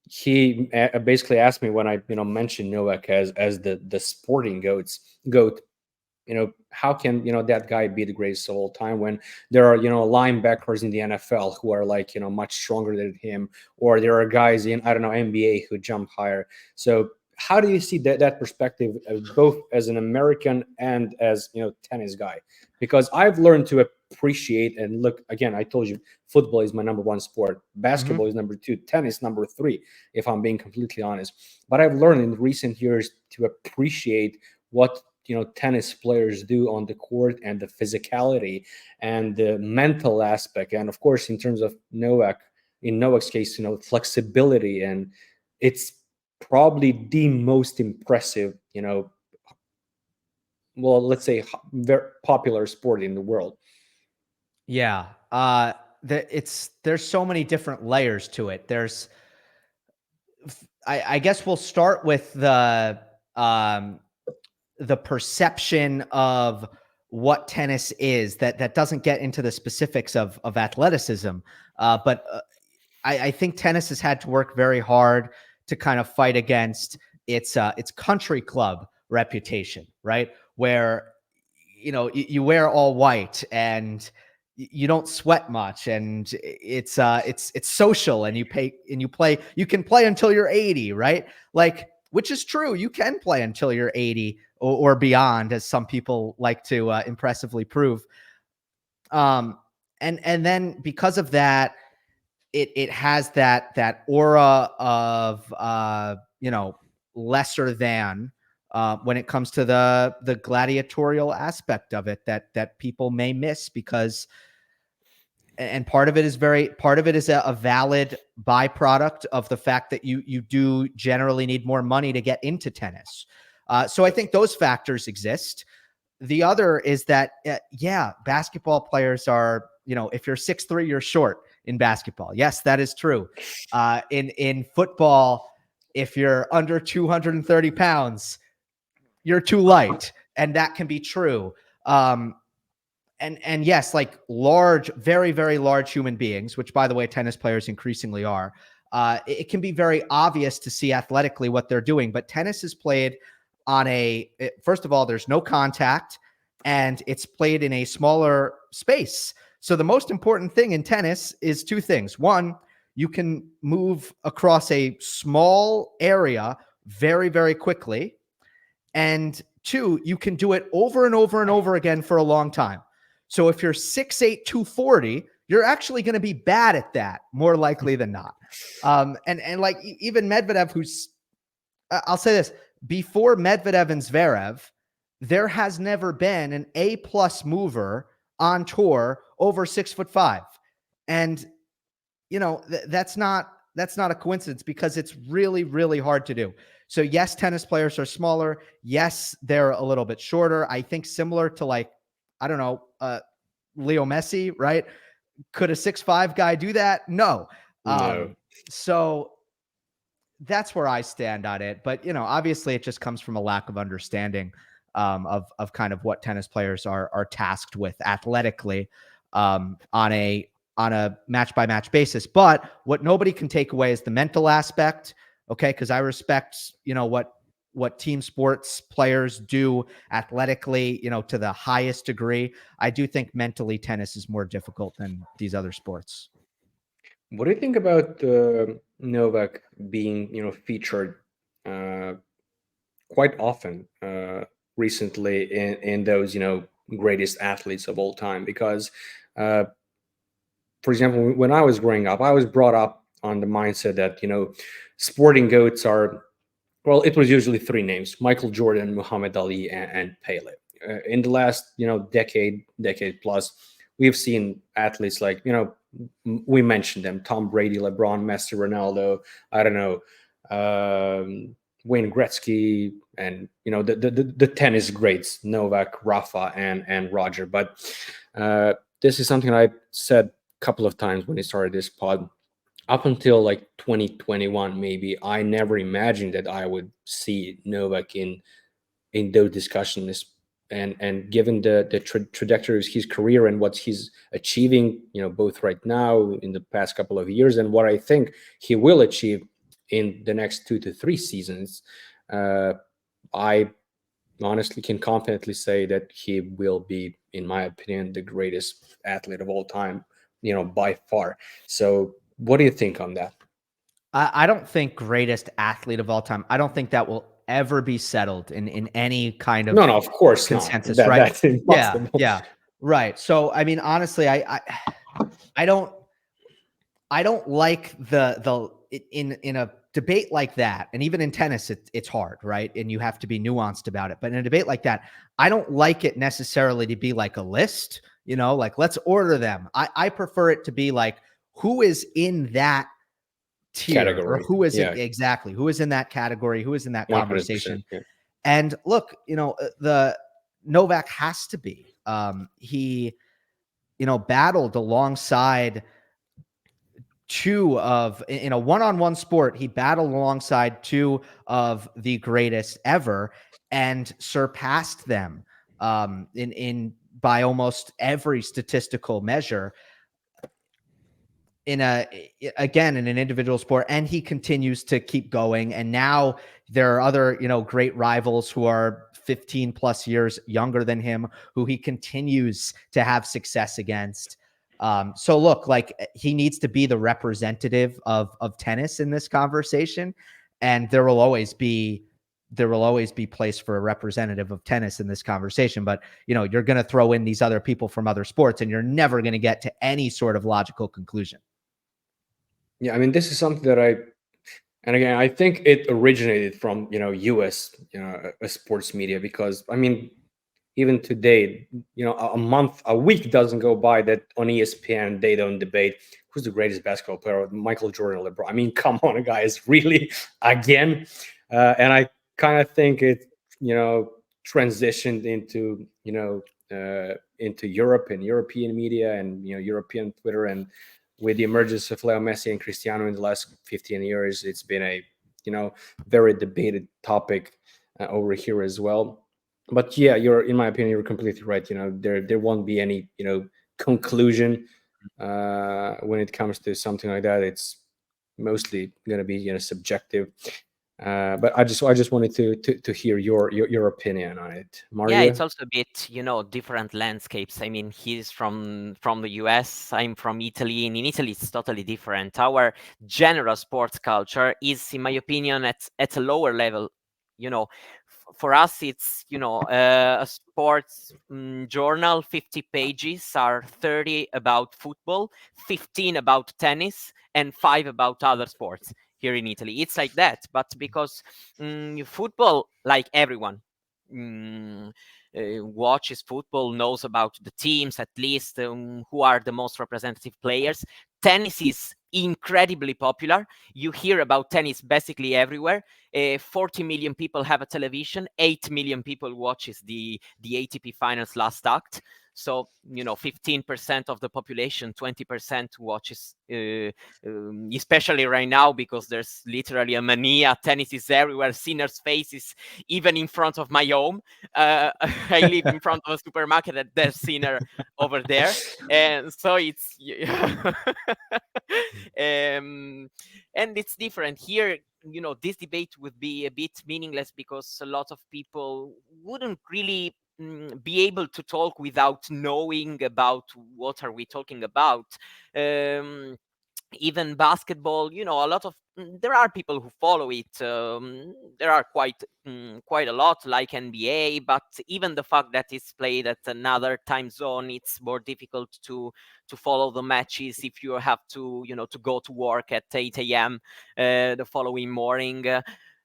he basically asked me when I mentioned Novak as the sporting goat. How can that guy be the greatest of all time when there are linebackers in the NFL who are like much stronger than him, or there are guys in NBA who jump higher. So how do you see that perspective, both as an American and as tennis guy? Because I've learned to appreciate and look, again, I told you football is my number one sport, basketball is number 2, tennis number 3, if I'm being completely honest. But I've learned in recent years to appreciate what tennis players do on the court, and the physicality and the mental aspect, and of course in terms of Novak's case, flexibility, and it's probably the most impressive well, let's say very popular sport in the world. Yeah. There's so many different layers to it. I guess we'll start with the perception of what tennis is, that doesn't get into the specifics of athleticism. But I think tennis has had to work very hard to kind of fight against its country club reputation, right? Where, you wear all white and you don't sweat much, and it's social, and you can play until you're 80, right? Like, which is true. You can play until you're 80 or beyond, as some people like to impressively prove. And then because of that, it has that aura of lesser than when it comes to the gladiatorial aspect of it that people may miss, because, and part of it is a valid byproduct of the fact that you do generally need more money to get into tennis. So I think those factors exist. The other is that, basketball players are, if you're 6'3", you're short in basketball. Yes, that is true. In football, if you're under 230 pounds, you're too light, and that can be true. And yes, like large, very, very large human beings, which by the way, tennis players increasingly are, it can be very obvious to see athletically what they're doing. But tennis is played first of all, there's no contact, and it's played in a smaller space. So the most important thing in tennis is 2 things. One, you can move across a small area very, very quickly. And 2, you can do it over and over and over again for a long time. So if you're 6'8", 240, you're actually going to be bad at that, more likely than not. And like even Medvedev, who's, I'll say this, before Medvedev and Zverev, there has never been an A+ mover on tour over 6'5". And, you know, that's not a coincidence, because it's really, really hard to do. So yes, tennis players are smaller. Yes, they're a little bit shorter. I think similar to, like, I don't know, Leo Messi, right? Could a 6'5" guy do that? No. No. So that's where I stand on it. But, you know, obviously it just comes from a lack of understanding of kind of what tennis players are tasked with athletically on a match by match basis. But what nobody can take away is the mental aspect. Okay. Cause I respect, you know, what team sports players do athletically, you know, to the highest degree. I do think mentally tennis is more difficult than these other sports. What do you think about Novak being, you know, featured quite often recently in those, you know, greatest athletes of all time? Because, for example, when I was growing up, I was brought up on the mindset that, you know, sporting goats are, well, it was usually three names: Michael Jordan, Muhammad Ali, and Pele. In the last, you know, decade plus, we've seen athletes like, you know, we mentioned them: Tom Brady, LeBron, Messi, Ronaldo. I don't know, Wayne Gretzky, and, you know, the tennis greats: Novak, Rafa, and Roger. But this is something I said a couple of times when I started this pod. Up until like 2021, maybe, I never imagined that I would see Novak in those discussions. And given the trajectory of his career and what he's achieving, you know, both right now in the past couple of years, and what I think he will achieve in the next 2 to 3 seasons, I honestly can confidently say that he will be, in my opinion, the greatest athlete of all time, you know, by far. So what do you think on that? I don't think greatest athlete of all time. I don't think that will ever be settled in any kind of No, of course consensus, not. right? That's impossible. Yeah, right. So I mean, honestly, I don't like the in a debate like that, and even in tennis, it's hard, right? And you have to be nuanced about it. But in a debate like that, I don't like it necessarily to be like a list, you know, like let's order them. I prefer it to be like, who is in that tier, Category. or who is Yeah. exactly who is in that category, who is in that 100%. conversation. Yeah. And look, you know, the Novak has to be. He, you know, battled alongside two of, in a one-on-one sport, he battled alongside two of the greatest ever and surpassed them in by almost every statistical measure in an individual sport. And he continues to keep going. And now there are other, you know, great rivals who are 15 plus years younger than him, who he continues to have success against. So look, like, he needs to be the representative of tennis in this conversation. And there will always be place for a representative of tennis in this conversation. But, you know, you're going to throw in these other people from other sports, and you're never going to get to any sort of logical conclusion. Yeah, I mean, this is something that and again, I think it originated from, you know, US, you know, sports media, because I mean, even today, you know, a week doesn't go by that on ESPN they don't debate who's the greatest basketball player, Michael Jordan or LeBron. I mean, come on, guys, really, again. And I kind of think it, you know, transitioned into, you know, into Europe and European media and, you know, European Twitter. And with the emergence of Leo Messi and Cristiano in the last 15 years, it's been a, you know, very debated topic over here as well. But yeah, in my opinion, you're completely right. You know, there won't be any, you know, conclusion when it comes to something like that. It's mostly going to be, you know, subjective. But I just wanted to hear your opinion on it, Yeah, it's Mario. also a bit, you know, different landscapes. I mean, he's from the US, I'm from Italy, and in Italy it's totally different. Our general sports culture is, in my opinion, at a lower level, you know, for us, it's, a sports journal. 50 pages are 30 about football, 15 about tennis, and 5 about other sports here in Italy. It's like that, but because football, like everyone watches football, knows about the teams, at least who are the most representative players. Tennis is incredibly popular. You hear about tennis basically everywhere. 40 million people have a television. 8 million people watches the ATP finals last act. So 15% of the population, 20% watches, especially right now, because there's literally a mania. Tennis is everywhere, sinners' faces, even in front of my home. I live in front of a supermarket, and there's sinner over there, and so it's and it's different here. This debate would be a bit meaningless because a lot of people wouldn't really be able to talk without knowing about what are we talking about. Even basketball, a lot of there are people who follow it. There are quite a lot, like NBA, but even the fact that it's played at another time zone, it's more difficult to follow the matches if you have to to go to work at 8 a.m. The following morning.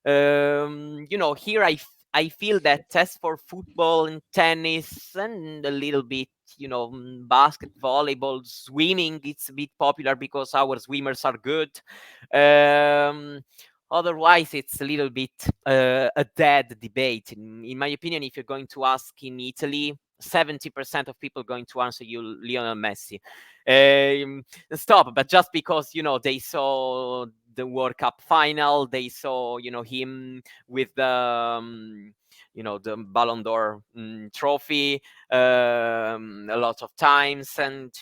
Here I feel that as for football and tennis and a little bit, basket, volleyball, swimming, it's a bit popular because our swimmers are good. Otherwise, it's a little bit a dead debate. In my opinion, if you're going to ask in Italy, 70% of people going to answer you Lionel Messi. Stop, but just because, they saw the World Cup final, they saw, him with the, the Ballon d'Or trophy a lot of times, and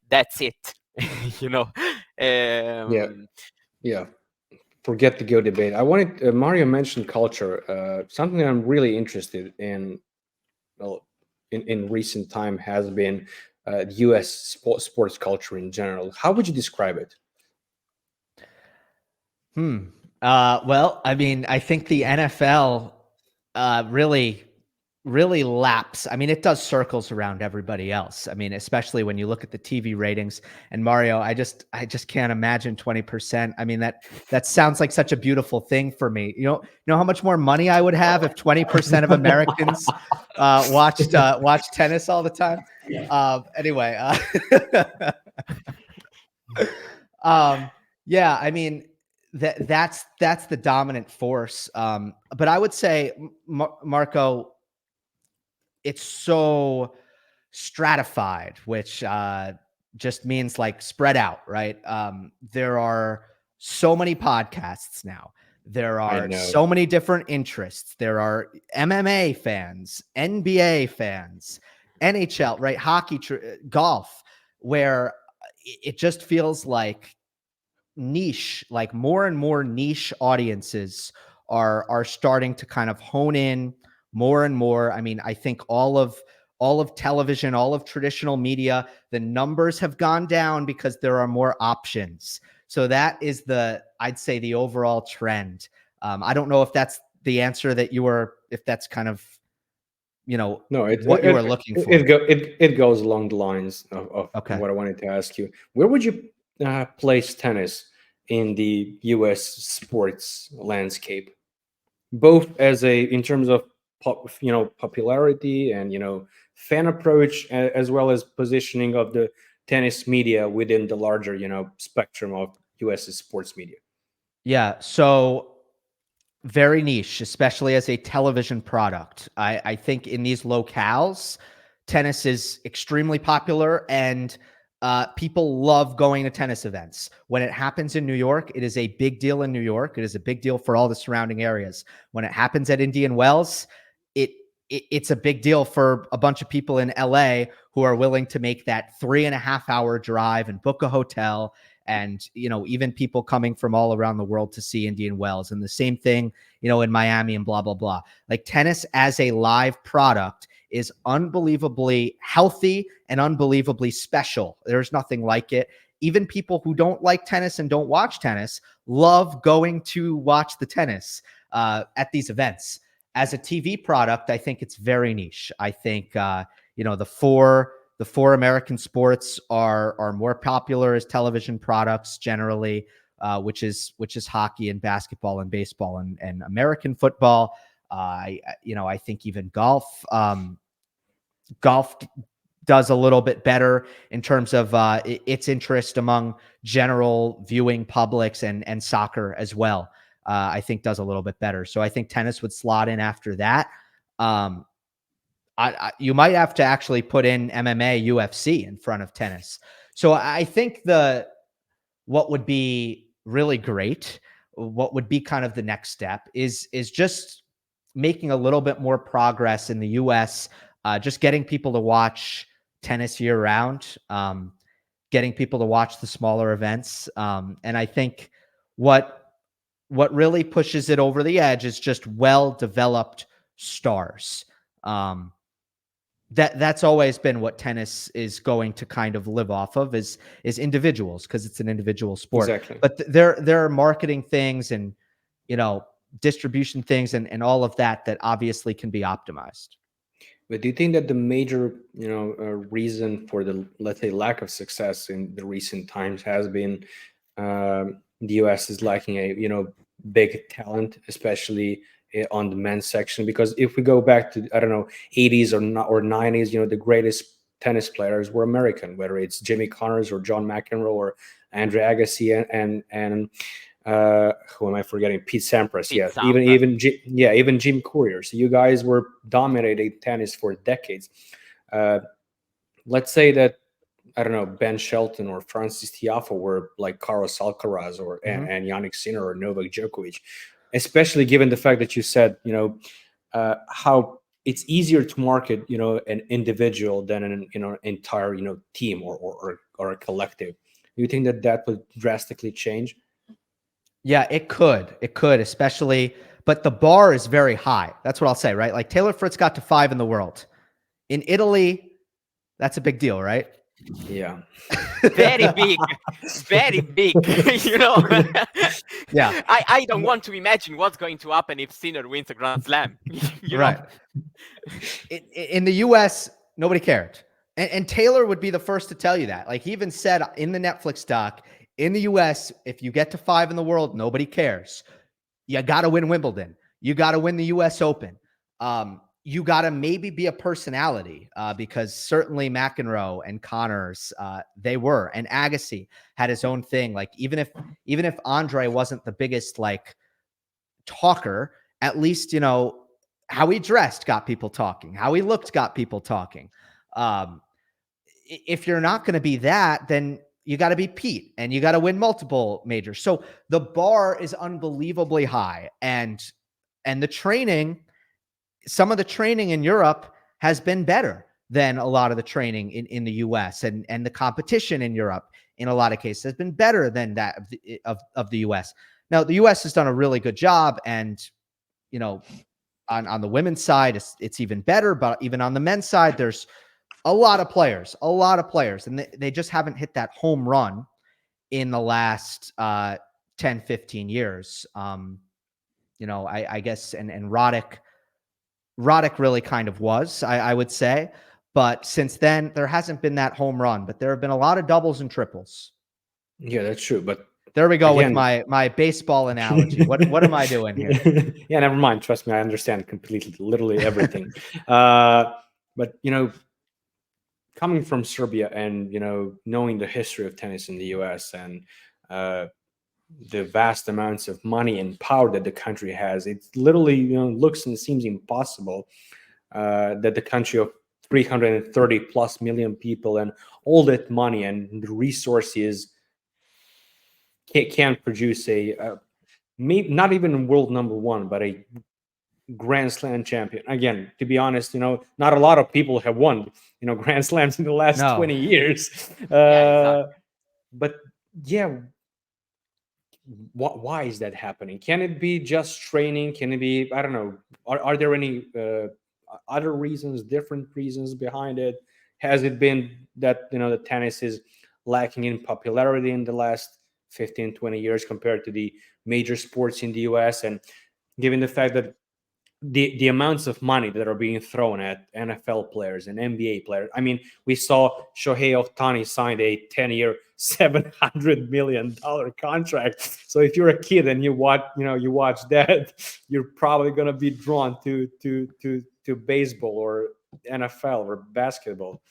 that's it. Yeah. Forget the go debate. I wanted Mario mentioned culture. Something that I'm really interested in. Well, in recent time has been U.S. sports culture in general. How would you describe it? Well, I mean, I think the NFL really laps. I mean, it does circles around everybody else. I mean, especially when you look at the TV ratings. And Mario, I just can't imagine 20%. I mean, that sounds like such a beautiful thing for me. You know how much more money I would have if 20% of Americans watched tennis all the time. Anyway, yeah, I mean, that's the dominant force. But I would say, Marko, it's so stratified, which just means like spread out, right? There are so many podcasts now. There are so many different interests. There are MMA fans, NBA fans, NHL, right? Hockey, golf, where it just feels like niche, like more and more niche audiences are starting to kind of hone in more and more. I mean, I think all of television, all of traditional media, the numbers have gone down because there are more options. So that is I'd say the overall trend. I don't know if that's the answer that if that's kind of, what you were looking for. It goes along the lines of okay. what I wanted to ask you. Where would you place tennis in the U.S. sports landscape, both in terms of popularity and fan approach, as well as positioning of the tennis media within the larger spectrum of U.S. sports media? Yeah, so very niche, especially as a television product. I think in these locales, tennis is extremely popular, and people love going to tennis events. When it happens in New York, it is a big deal in New York. It is a big deal for all the surrounding areas. When it happens at Indian Wells, it's a big deal for a bunch of people in LA who are willing to make that 3.5-hour drive and book a hotel. And, even people coming from all around the world to see Indian Wells, and the same thing, in Miami and blah, blah, blah. Like, tennis as a live product is unbelievably healthy and unbelievably special. There's nothing like it. Even people who don't like tennis and don't watch tennis love going to watch the tennis at these events. as a TV product, I think it's very niche. I think, the four American sports are more popular as television products generally, which is hockey and basketball and baseball and American football. I think even golf does a little bit better in terms of its interest among general viewing publics, and soccer as well. I think does a little bit better. So I think tennis would slot in after that. You might have to actually put in MMA, UFC in front of tennis. So I think what would be really great, what would be kind of the next step is just making a little bit more progress in the US, just getting people to watch tennis year round, getting people to watch the smaller events. And I think what really pushes it over the edge is just well-developed stars. That's always been what tennis is going to kind of live off of is individuals, because it's an individual sport. Exactly. But there are marketing things and, distribution things and all of that obviously can be optimized. But do you think that the major, reason for the, let's say, lack of success in the recent times has been the US is lacking a, big talent, especially on the men's section? Because if we go back to, I don't know, 80s or 90s, the greatest tennis players were American, whether it's Jimmy Connors or John McEnroe or Andre Agassi and who am I forgetting? Pete Sampras. Pete Yeah, Sampras. even Jim Courier. So you guys were dominating tennis for decades. Let's say that, I don't know, Ben Shelton or Francis Tiafoe were like Carlos Alcaraz or and Yannick Sinner or Novak Djokovic, especially given the fact that you said, how it's easier to market, an individual than an entire team or a collective. Do you think that would drastically change? Yeah, it could, especially, but the bar is very high. That's what I'll say, right? Like Taylor Fritz got to 5 in the world. In Italy, that's a big deal, right? Yeah. Very big, very big. Yeah. I don't want to imagine what's going to happen if Sinner wins a Grand Slam. Right. In the US, nobody cared. And Taylor would be the first to tell you that. Like he even said in the Netflix doc, in the US, if you get to 5 in the world, nobody cares. You got to win Wimbledon. You got to win the US Open. You got to maybe be a personality, because certainly McEnroe and Connors, they were. And Agassi had his own thing. Like even if Andre wasn't the biggest like talker, at least, how he dressed got people talking. How he looked got people talking. If you're not going to be that, then you got to be Pete and you got to win multiple majors. So the bar is unbelievably high, and the training, some of the training in Europe has been better than a lot of the training in the US, and the competition in Europe in a lot of cases has been better than that of the US. Now the US has done a really good job, and on the women's side it's even better, but even on the men's side there's a lot of players, and they just haven't hit that home run in the last 10, 15 years. I guess, and Roddick really kind of was, I would say. But since then, there hasn't been that home run, but there have been a lot of doubles and triples. Yeah, that's true. But there we go, again, with my baseball analogy. What am I doing here? Yeah, never mind. Trust me, I understand completely, literally everything. But coming from Serbia and knowing the history of tennis in the US and the vast amounts of money and power that the country has, it literally looks and seems impossible that the country of 330 plus million people and all that money and the resources can't produce not even world number one, but a Grand Slam champion. Again, to be honest, not a lot of people have won Grand Slams in the last 20 years. Exactly. But yeah, why is that happening? Can it be just training? Can it be, I don't know, are there any other reasons, different reasons behind it? Has it been that the tennis is lacking in popularity in the last 15, 20 years compared to the major sports in the US? And given the fact that the amounts of money that are being thrown at NFL players and NBA players. I mean, we saw Shohei Ohtani signed a 10-year, $700 million contract. So if you're a kid and you watch that, you're probably gonna be drawn to baseball or NFL or basketball.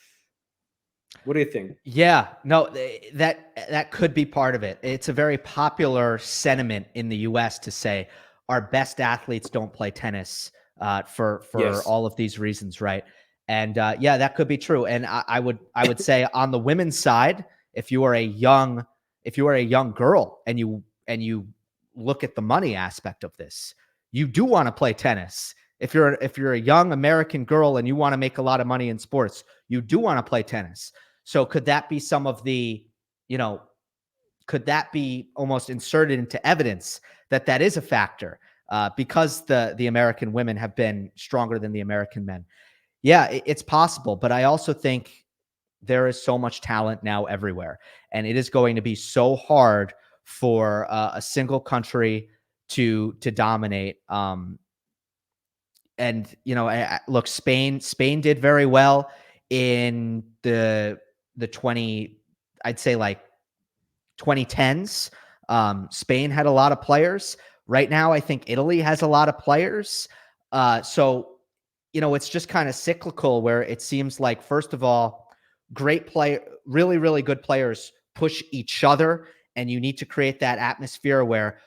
What do you think? Yeah, no, that could be part of it. It's a very popular sentiment in the U.S. to say our best athletes don't play tennis for Yes. all of these reasons, right? And yeah, that could be true. And I would say on the women's side, if you are a young girl and you look at the money aspect of this, you do want to play tennis. If you're a young American girl and you want to make a lot of money in sports, you do want to play tennis. So could that be some of the, could that be almost inserted into evidence that is a factor because the American women have been stronger than the American men? Yeah, it's possible. But I also think there is so much talent now everywhere. And it is going to be so hard for a single country to dominate. And, look, Spain did very well in the 2010s. Spain had a lot of players. Right now, I think Italy has a lot of players. So, it's just kind of cyclical where it seems like, first of all, really, really good players push each other. And you need to create that atmosphere where,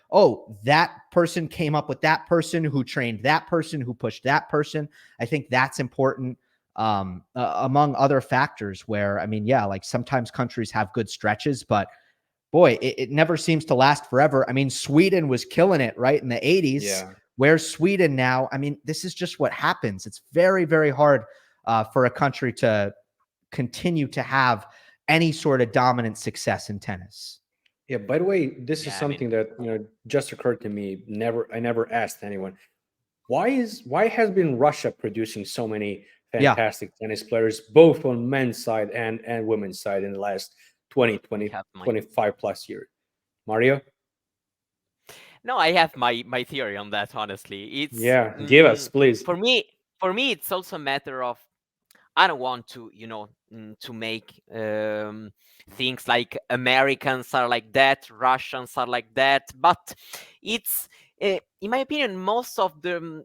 that person came up with that person who trained that person who pushed that person. I think that's important. Among other factors where, like sometimes countries have good stretches, but boy, it never seems to last forever. Sweden was killing it, right, in the 80s. Yeah. Where's Sweden now? This is just what happens. It's very, very hard for a country to continue to have any sort of dominant success in tennis. Yeah, by the way, this is something that just occurred to me. I never asked anyone. Why has been Russia producing so many fantastic tennis players, both on men's side and women's side in the last 25 plus years? Mario? No, I have my theory on that, honestly. It's give us, please. For me, it's also a matter of, I don't want to, to make things like Americans are like that, Russians are like that, but it's, in my opinion, most of the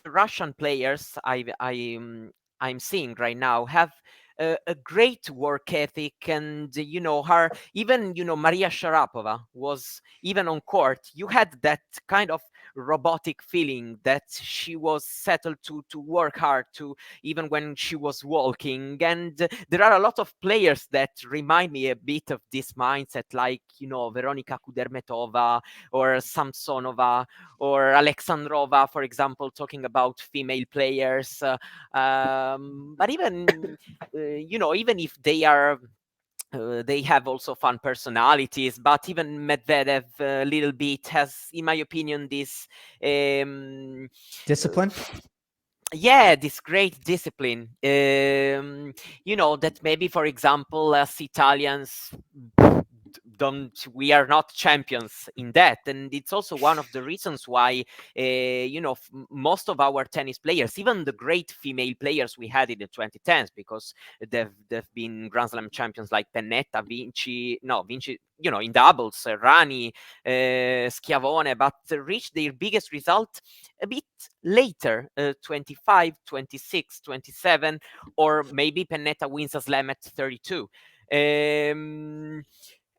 Russian players I'm seeing right now have a great work ethic, and even Maria Sharapova was, even on court, you had that kind of robotic feeling that she was settled to work hard, to even when she was walking. And there are a lot of players that remind me a bit of this mindset, like Veronika Kudermetova or Samsonova or Alexandrova, for example, talking about female players. But even even if they are they have also fun personalities, but even Medvedev a little bit has, in my opinion, this discipline. This great discipline. That maybe, for example, as Italians, we are not champions in that, and it's also one of the reasons why most of our tennis players, even the great female players we had in the 2010s, because they've been Grand Slam champions like Pennetta, Vinci, in doubles, Rani, Schiavone, but reached their biggest result a bit later, 25, 26, 27, or maybe Pennetta wins a slam at 32.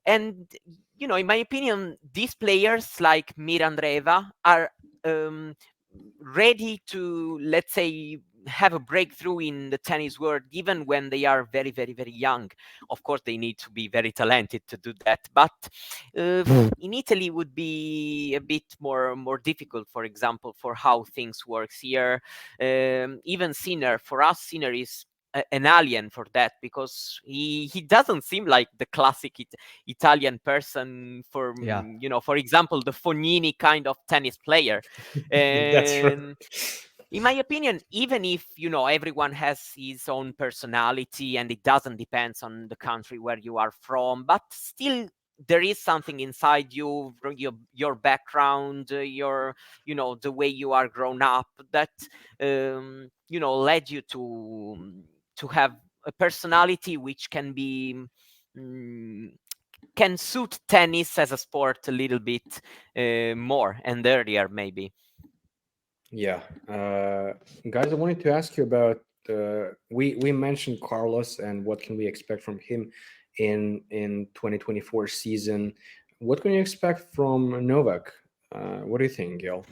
And in my opinion, these players like Mira Andreeva are ready to, let's say, have a breakthrough in the tennis world, even when they are very, very, very young. Of course, they need to be very talented to do that. But in Italy, would be a bit more difficult, for example, for how things works here. Even Sinner, for us, Sinner is an alien for that, because he doesn't seem like the classic Italian person for for example, the Fognini kind of tennis player. That's true. In my opinion, even if everyone has his own personality and it doesn't depend on the country where you are from, but still there is something inside you, your background, the way you are grown up, that led you to have a personality which can be can suit tennis as a sport a little bit more and earlier, maybe. Yeah, guys, I wanted to ask you about we mentioned Carlos and what can we expect from him in 2024 season. What can you expect from Novak? What do you think, Gil?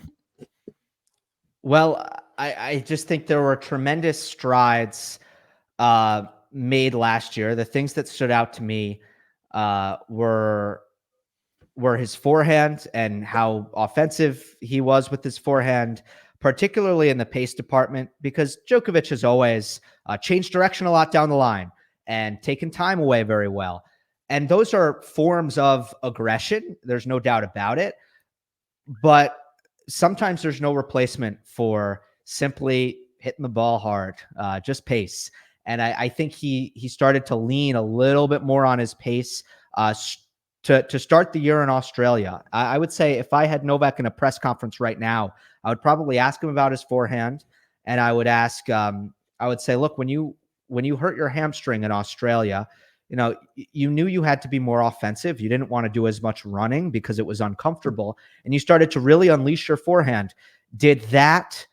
Well, I just think there were tremendous strides made last year. The things that stood out to me were his forehand and how offensive he was with his forehand, particularly in the pace department, because Djoković has always changed direction a lot down the line and taken time away very well. And those are forms of aggression. There's no doubt about it. But sometimes there's no replacement for simply hitting the ball hard, just pace. And I think he started to lean a little bit more on his pace to start the year in Australia. I would say if I had Novak in a press conference right now, I would probably ask him about his forehand, and I would ask, I would say, look, when you hurt your hamstring in Australia, you knew you had to be more offensive. You didn't want to do as much running because it was uncomfortable, and you started to really unleash your forehand. Did that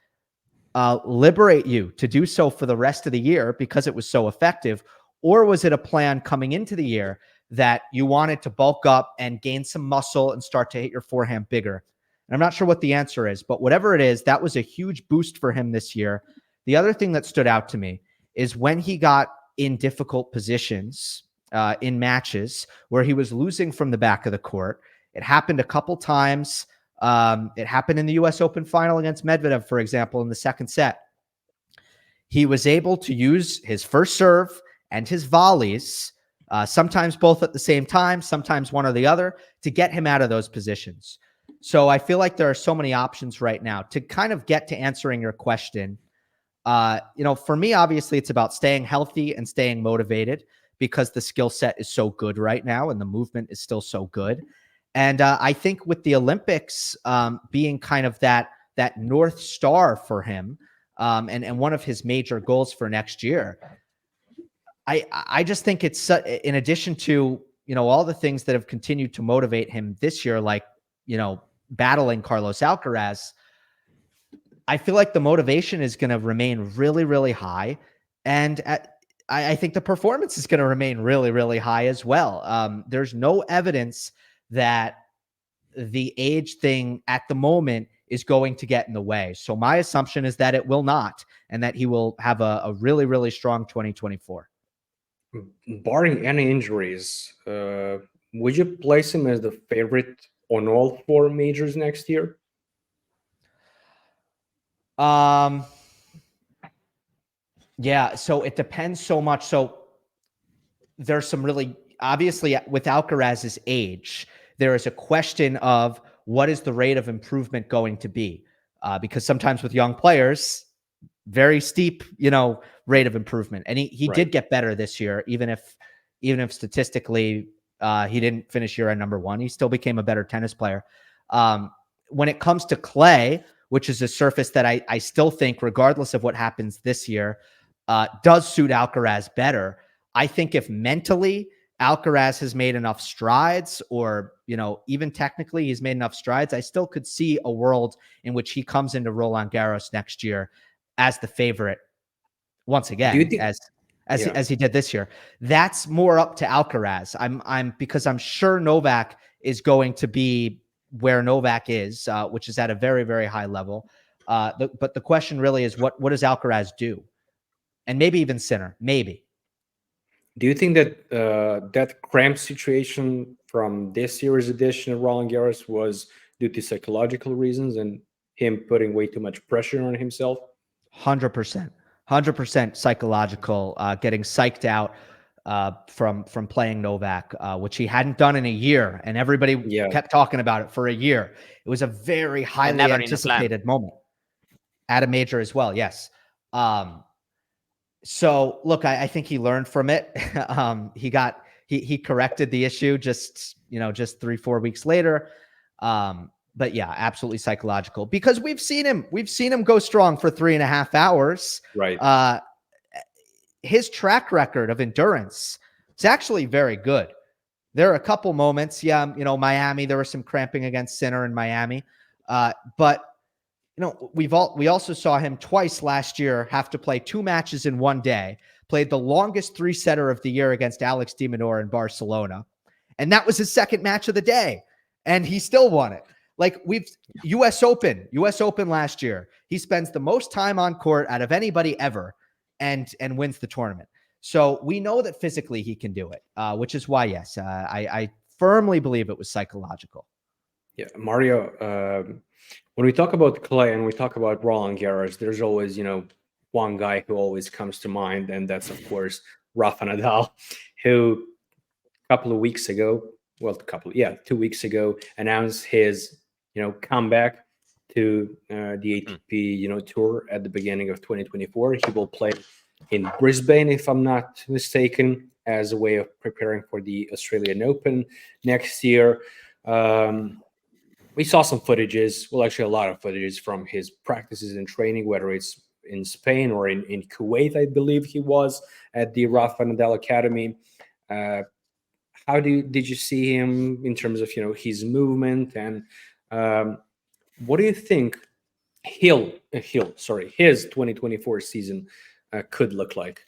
liberate you to do so for the rest of the year because it was so effective? Or was it a plan coming into the year that you wanted to bulk up and gain some muscle and start to hit your forehand bigger? And I'm not sure what the answer is, but whatever it is, that was a huge boost for him this year. The other thing that stood out to me is when he got in difficult positions in matches where he was losing from the back of the court. It happened a couple times. It happened in the US Open final against Medvedev, for example, in the second set. He was able to use his first serve and his volleys, sometimes both at the same time, sometimes one or the other, to get him out of those positions. So I feel like there are so many options right now. To kind of get to answering your question, for me, obviously, it's about staying healthy and staying motivated because the skill set is so good right now and the movement is still so good. And I think with the Olympics being kind of that North Star for him and one of his major goals for next year, I just think it's in addition to, all the things that have continued to motivate him this year, like, battling Carlos Alcaraz, I feel like the motivation is going to remain really, really high. And I think the performance is going to remain really, really high as well. There's no evidence that the age thing at the moment is going to get in the way. So my assumption is that it will not, and that he will have a really, really strong 2024. Barring any injuries, would you place him as the favorite on all four majors next year? Yeah, so it depends so much. So there's some really, obviously with Alcaraz's age, there is a question of what is the rate of improvement going to be? Because sometimes with young players, very steep, rate of improvement. And he Right. did get better this year, even if statistically he didn't finish year at number one, he still became a better tennis player. When it comes to clay, which is a surface that I still think, regardless of what happens this year, does suit Alcaraz better. I think if mentally Alcaraz has made enough strides, or, even technically he's made enough strides, I still could see a world in which he comes into Roland Garros next year as the favorite once again, as he did this year. That's more up to Alcaraz. Because I'm sure Novak is going to be where Novak is, which is at a very, very high level. But the question really is, what does Alcaraz do? And maybe even Sinner, maybe. Do you think that that cramped situation from this year's edition of Roland Garros was due to psychological reasons and him putting way too much pressure on himself? 100% psychological, getting psyched out from playing Novak, which he hadn't done in a year, and everybody kept talking about it for a year. It was a very highly anticipated moment at a major as well. Yes. So look, I think he learned from it. He corrected the issue just just 3-4 weeks later. But yeah, absolutely psychological, because we've seen him go strong for 3.5 hours. Right. His track record of endurance is actually very good. There are a couple moments, Miami, there was some cramping against Sinner in Miami. But we also saw him twice last year have to play 2 matches in one day, played the longest 3-setter of the year against Alex de Minaur in Barcelona. And that was his second match of the day. And he still won it. Like, US Open last year, he spends the most time on court out of anybody ever and wins the tournament. So we know that physically he can do it, which is why, yes, I firmly believe it was psychological. Yeah, Mario, when we talk about clay and we talk about Roland Garros, there's always, one guy who always comes to mind, and that's, of course, Rafa Nadal, who a couple of weeks ago, 2 weeks ago, announced his, comeback to the ATP, tour at the beginning of 2024. He will play in Brisbane, if I'm not mistaken, as a way of preparing for the Australian Open next year. We saw some footages, well, actually a lot of footages from his practices and training, whether it's in Spain or in Kuwait, I believe he was at the Rafa Nadal Academy. How did you see him in terms of, his movement, and what do you think his 2024 season could look like?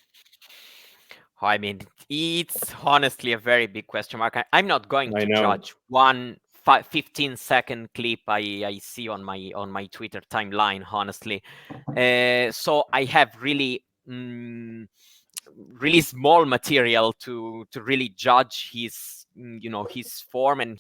I mean, it's honestly a very big question mark. I'm not going to judge one 15-second clip I see on my Twitter timeline, honestly. So I have really small material to really judge his his form and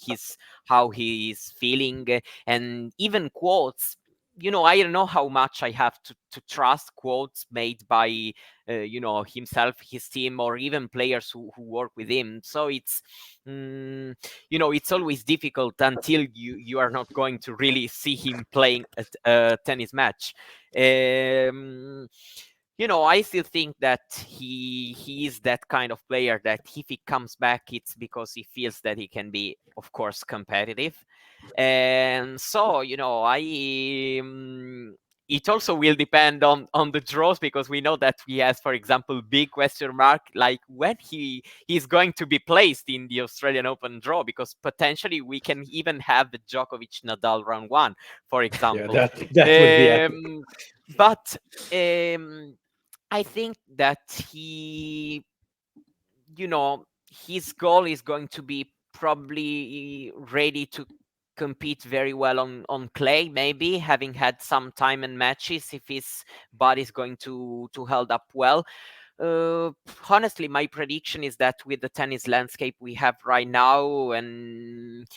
how he is feeling, and even quotes. I don't know how much I have to trust quotes made by himself, his team, or even players who work with him. So it's it's always difficult until you are not going to really see him playing a tennis match. I still think that he is that kind of player that if he comes back, it's because he feels that he can be, of course, competitive. And so, it also will depend on the draws, because we know that he has, for example, big question mark, like when he's going to be placed in the Australian Open draw, because potentially we can even have the Djoković Nadal round 1, for example. Yeah, that would be epic. But I think that his goal is going to be probably ready to compete very well on clay, maybe having had some time and matches, if his body is going to hold up well. Honestly, my prediction is that with the tennis landscape we have right now, and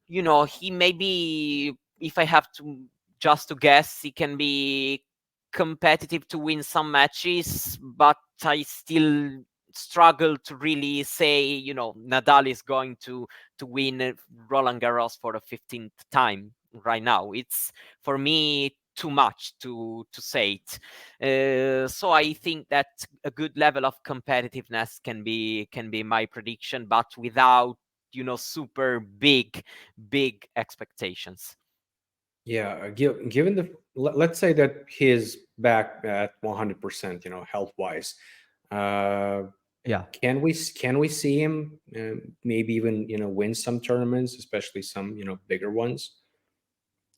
he maybe, if I have to just to guess, he can be competitive to win some matches, but I still struggle to really say, Nadal is going to win Roland Garros for the 15th time right now. It's, for me, too much to say it. So I think that a good level of competitiveness can be my prediction, but without super big expectations. Yeah, given let's say that he's back at 100%, health wise. Yeah. Can we see him maybe even win some tournaments, especially some bigger ones?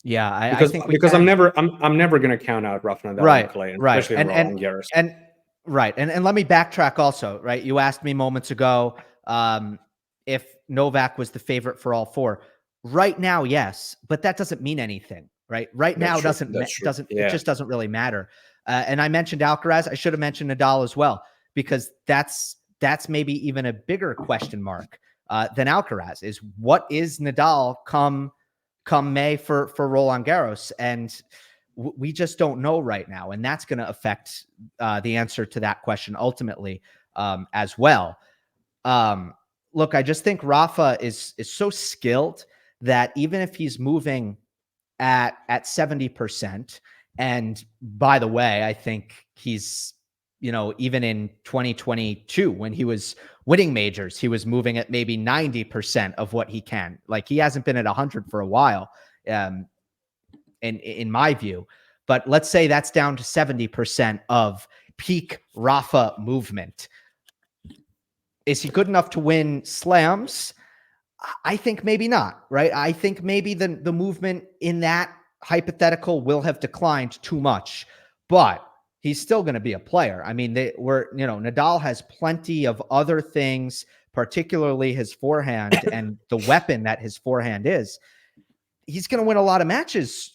Yeah, I think because I'm never going to count out Rafa Nadal and clay, especially in Roland Garros. And let me backtrack also. Right, you asked me moments ago if Novak was the favorite for all 4. Right now, yes, but that doesn't mean anything. Right now, it just doesn't really matter. And I mentioned Alcaraz. I should have mentioned Nadal as well, because that's maybe even a bigger question mark than Alcaraz. Is what is Nadal come May for Roland Garros, and we just don't know right now, and that's going to affect the answer to that question ultimately as well. Look, I just think Rafa is so skilled that even if he's moving at 70%, and by the way, I think he's even in 2022, when he was winning majors, he was moving at maybe 90% of what he can. Like, he hasn't been at 100 for a while, in my view. But let's say that's down to 70% of peak Rafa movement. Is he good enough to win slams? I think maybe not, right? I think maybe the movement in that hypothetical will have declined too much, but he's still going to be a player. I mean, Nadal has plenty of other things, particularly his forehand and the weapon that his forehand is. He's going to win a lot of matches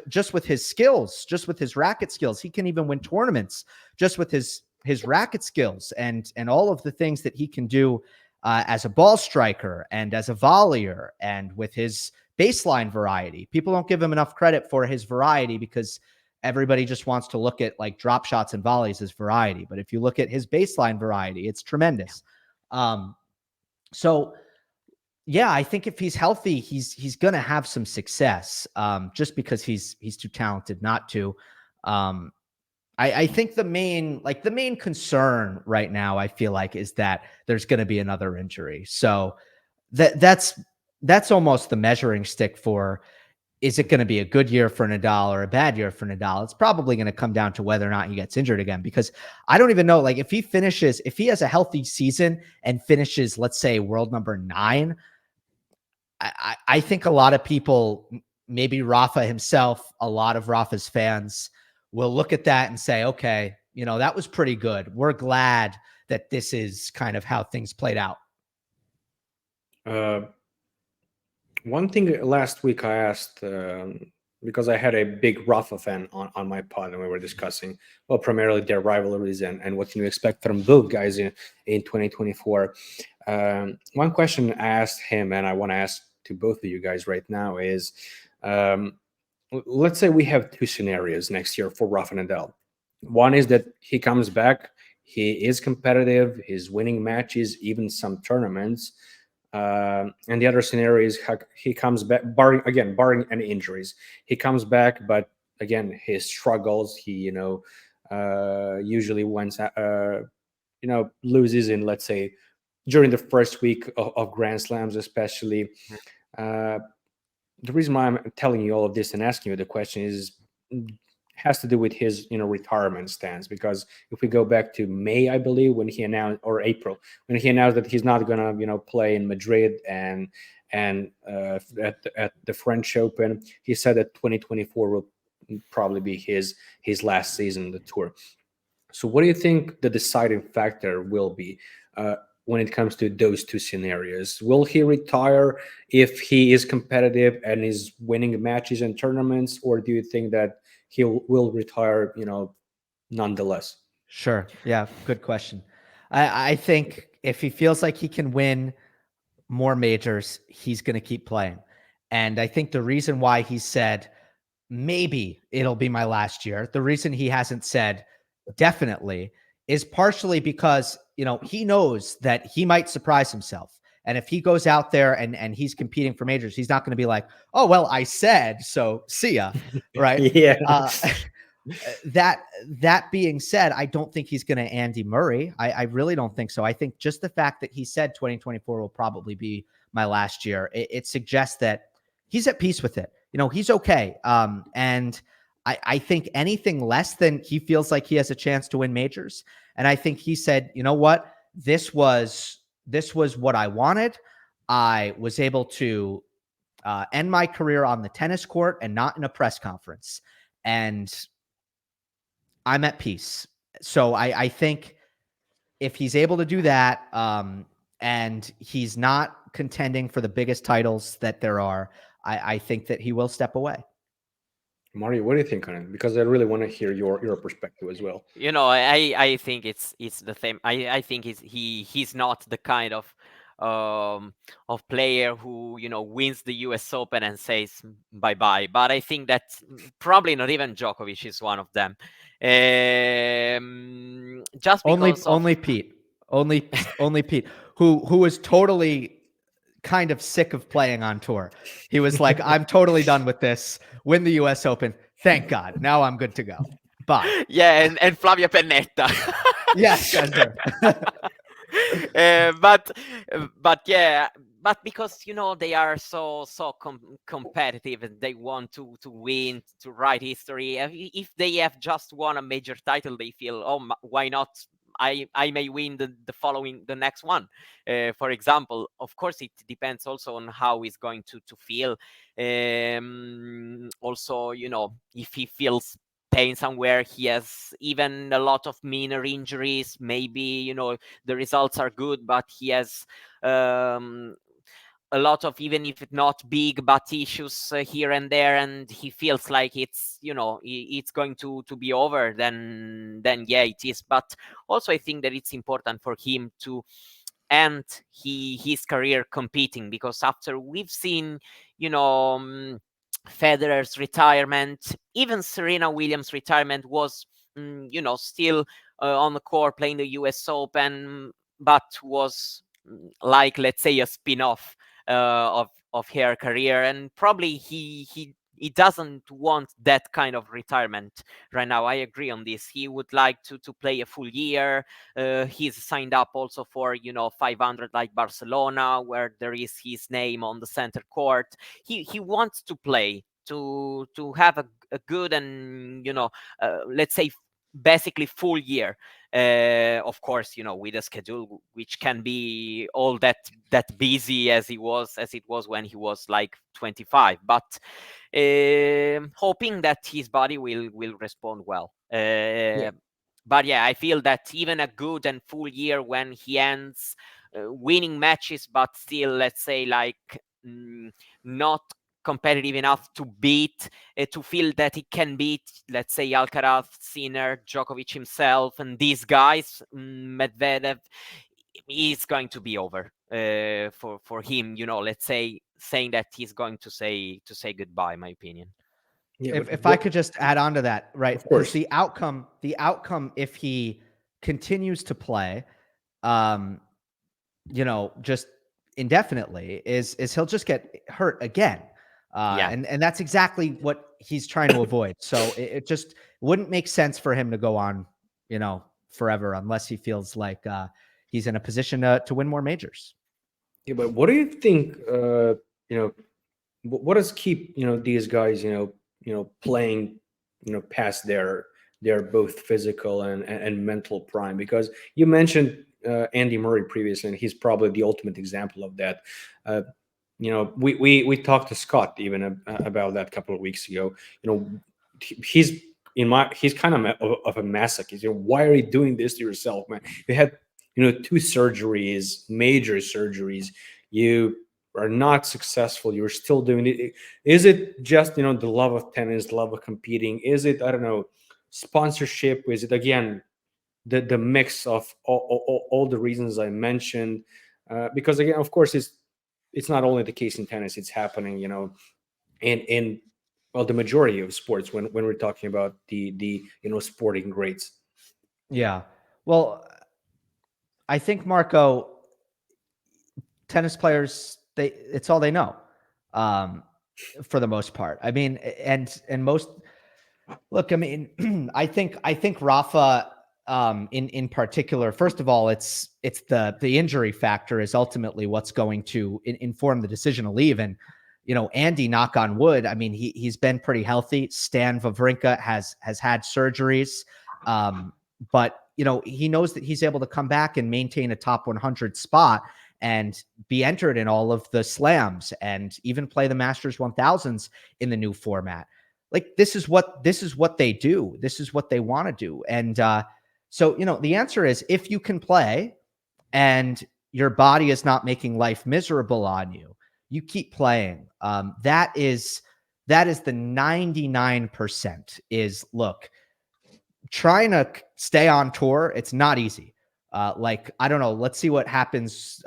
just with his skills, just with his racket skills. He can even win tournaments just with his racket skills and all of the things that he can do as a ball striker and as a volleyer and with his baseline variety. People don't give him enough credit for his variety because everybody just wants to look at like drop shots and volleys as variety. But if you look at his baseline variety, it's tremendous. So yeah, I think if he's healthy, he's going to have some success just because he's too talented not to. I think the main concern right now, I feel like, is that there's going to be another injury. So that's almost the measuring stick for, is it going to be a good year for Nadal or a bad year for Nadal? It's probably going to come down to whether or not he gets injured again, because I don't even know, like, if he has a healthy season and finishes, let's say, world number 9, I think a lot of people, maybe Rafa himself, a lot of Rafa's fans will look at that and say, okay, that was pretty good. We're glad that this is kind of how things played out. One thing last week I asked, because I had a big Rafa fan on my pod, and we were discussing, well, primarily their rivalries and what can you expect from both guys in 2024. One question I asked him, and I want to ask to both of you guys right now, is let's say we have 2 scenarios next year for Rafa Nadal. One is that he comes back, he is competitive, he's winning matches, even some tournaments. And the other scenario is he comes back, barring any injuries. He comes back, but again, he struggles. He, usually loses in, let's say, during the first week of Grand Slams, especially. The reason why I'm telling you all of this and asking you the question has to do with his retirement stance, because if we go back to May, I believe, when he announced, or April, when he announced that he's not gonna play in Madrid and at the French Open, he said that 2024 will probably be his last season on the tour. So what do you think the deciding factor will be when it comes to those 2 scenarios? Will he retire if he is competitive and is winning matches and tournaments, or do you think that he will retire, nonetheless? Sure. Yeah. Good question. I think if he feels like he can win more majors, he's going to keep playing. And I think the reason why he said, maybe it'll be my last year, the reason he hasn't said definitely, is partially because, he knows that he might surprise himself. And if he goes out there and he's competing for majors, he's not going to be like, oh, well, I said, so see ya. Right. Yeah. That being said, I don't think he's going to Andy Murray. I really don't think so. I think just the fact that he said 2024 will probably be my last year, it suggests that he's at peace with it. He's okay. And I think anything less than he feels like he has a chance to win majors. And I think he said, you know what, this was what I wanted. I was able to end my career on the tennis court and not in a press conference. And I'm at peace. So I think if he's able to do that, and he's not contending for the biggest titles that there are, I think that he will step away. Mario, what do you think on it? Because I really want to hear your perspective as well. I think it's the same. I think he's not the kind of player who wins the US Open and says bye-bye. But I think that probably not even Djokovic is one of them. Just because only Pete, who was totally kind of sick of playing on tour. He was like, I'm totally done with this. Win the US Open. Thank God. Now I'm good to go. Bye. Yeah, and Flavia Pennetta. Yes, sure. But yeah, but because they are so competitive and they want to win, to write history. If they have just won a major title, they feel, oh, why not? I may win the next one. For example, of course, it depends also on how he's going to feel. Also, if he feels pain somewhere, he has even a lot of minor injuries. Maybe the results are good, but he has a lot of, even if it's not big, but issues here and there, and he feels like it's it's going to be over, then yeah, it is. But also I think that it's important for him to end his career competing, because after we've seen Federer's retirement, even Serena Williams' retirement was still on the court playing the US Open, but was like, let's say, a spin-off of her career, and probably he doesn't want that kind of retirement right now. I agree on this. He would like to play a full year. He's signed up also for 500 like Barcelona, where there is his name on the center court. He wants to play, to have a good and let's say basically full year. Of course, with a schedule which can be all that busy as it was when he was like 25, but hoping that his body will respond well. But yeah, I feel that even a good and full year, when he ends winning matches, but still, let's say, like not competitive enough to beat, to feel that he can beat, let's say, Alcaraz, Sinner, Djokovic himself, and these guys, Medvedev, is going to be over for him. Let's say, saying that he's going to say goodbye, in my opinion. Yeah, if I could just add on to that, right? Of course. The outcome, if he continues to play, just indefinitely, is he'll just get hurt again. And that's exactly what he's trying to avoid. So it just wouldn't make sense for him to go on, forever, unless he feels like he's in a position to win more majors. Yeah, but what do you think? What does keep these guys playing past their both physical and mental prime? Because you mentioned Andy Murray previously, and he's probably the ultimate example of that. We talked to Scott even about that a couple of weeks ago. He's kind of a masochist. Why are you doing this to yourself, man? You had 2 surgeries, major surgeries. You are not successful. You're still doing it. Is it just the love of tennis, the love of competing? Is it, I don't know, sponsorship? Is it again the mix of all the reasons I mentioned? Because again, of course, it's not only the case in tennis. It's happening, in well, the majority of sports when we're talking about the sporting greats. Yeah. Well, I think, Marko, tennis players, it's all they know, for the most part. I mean, and most, look, I mean, I think Rafa, in particular, first of all, it's the injury factor is ultimately what's going to inform the decision to leave. And, Andy, knock on wood, I mean, he's been pretty healthy. Stan Wawrinka has had surgeries. But, he knows that he's able to come back and maintain a top 100 spot and be entered in all of the slams and even play the Masters 1000s in the new format. Like, this is what they do. This is what they want to do. And so, the answer is, if you can play and your body is not making life miserable on you, you keep playing. That is the 99% is, look, trying to stay on tour, it's not easy. Like, I don't know. Let's see what happens.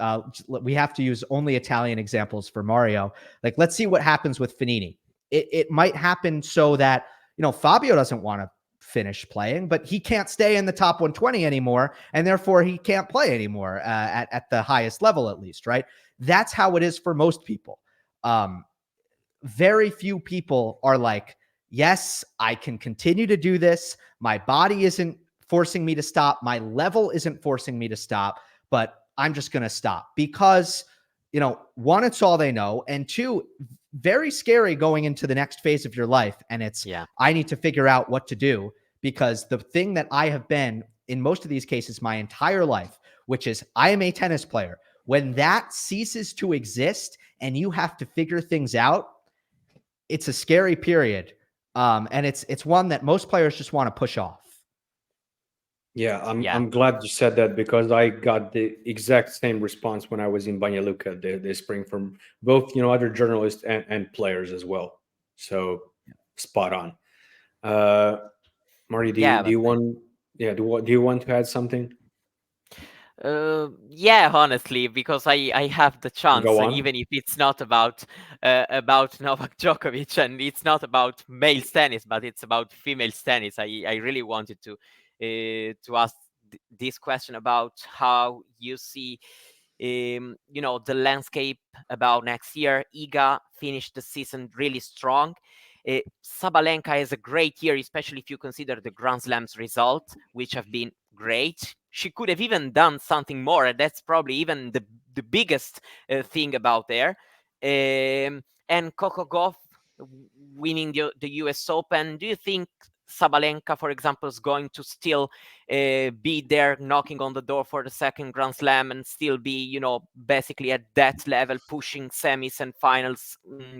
We have to use only Italian examples for Mario. Like, let's see what happens with Fognini. It might happen so that, Fabio doesn't want to finish playing, but he can't stay in the top 120 anymore, and therefore he can't play anymore at the highest level, at least, right? That's how it is for most people. Very few people are like, yes, I can continue to do this. My body isn't forcing me to stop. My level isn't forcing me to stop, but I'm just going to stop because, one, it's all they know. And two, very scary going into the next phase of your life. And it's, I need to figure out what to do, because the thing that I have been in most of these cases my entire life, which is I am a tennis player, when that ceases to exist and you have to figure things out, it's a scary period. And it's one that most players just want to push off. Yeah, I'm glad you said that, because I got the exact same response when I was in Banja Luka this spring from both other journalists and players as well. So spot on. Mario, do you want to add something? Honestly, because I have the chance, even if it's not about Novak Djokovic, and it's not about male tennis, but it's about female tennis. I really wanted to ask this question about how you see the landscape about next year. Iga finished the season really strong. Sabalenka has a great year, especially if you consider the Grand Slams results, which have been great. She could have even done something more, and that's probably even the biggest thing about there. And Coco Gauff winning the US Open. Do you think Sabalenka, for example, is going to still be there knocking on the door for the second Grand Slam and still be, basically at that level, pushing semis and finals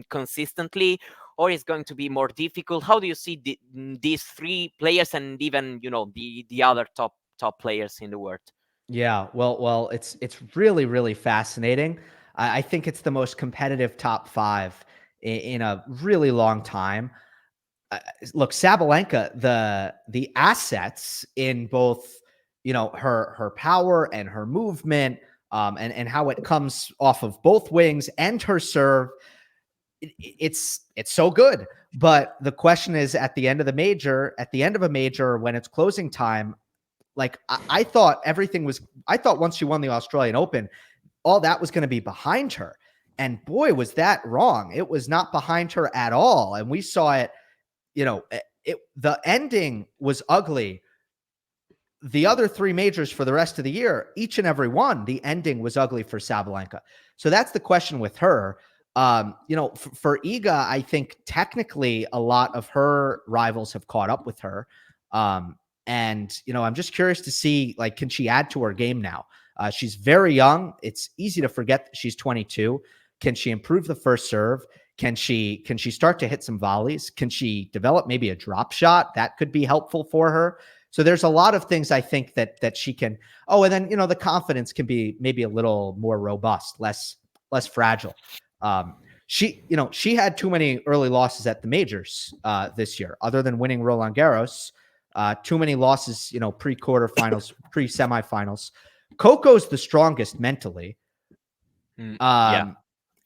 consistently? Or is going to be more difficult? How do you see these three players and even, the other top players in the world? Yeah, well, it's really, really fascinating. I think it's the most competitive top five in a really long time. Look, Sabalenka, the assets in both, her power and her movement, and how it comes off of both wings and her serve, it's so good. But the question is, at the end of a major, when it's closing time, like I thought once she won the Australian Open, all that was going to be behind her. And boy, was that wrong. It was not behind her at all. And we saw it, the ending was ugly. The other three majors for the rest of the year, each and every one, the ending was ugly for Sabalenka. So that's the question with her. For Iga, I think technically a lot of her rivals have caught up with her. And I'm just curious to see, like, can she add to her game now? She's very young. It's easy to forget that she's 22. Can she improve the first serve? Can she start to hit some volleys? Can she develop maybe a drop shot? That could be helpful for her. So there's a lot of things I think that she can. Oh, and then, the confidence can be maybe a little more robust, less fragile. She had too many early losses at the majors this year, other than winning Roland Garros. Too many losses, pre-quarterfinals, pre-semifinals. Coco's the strongest mentally.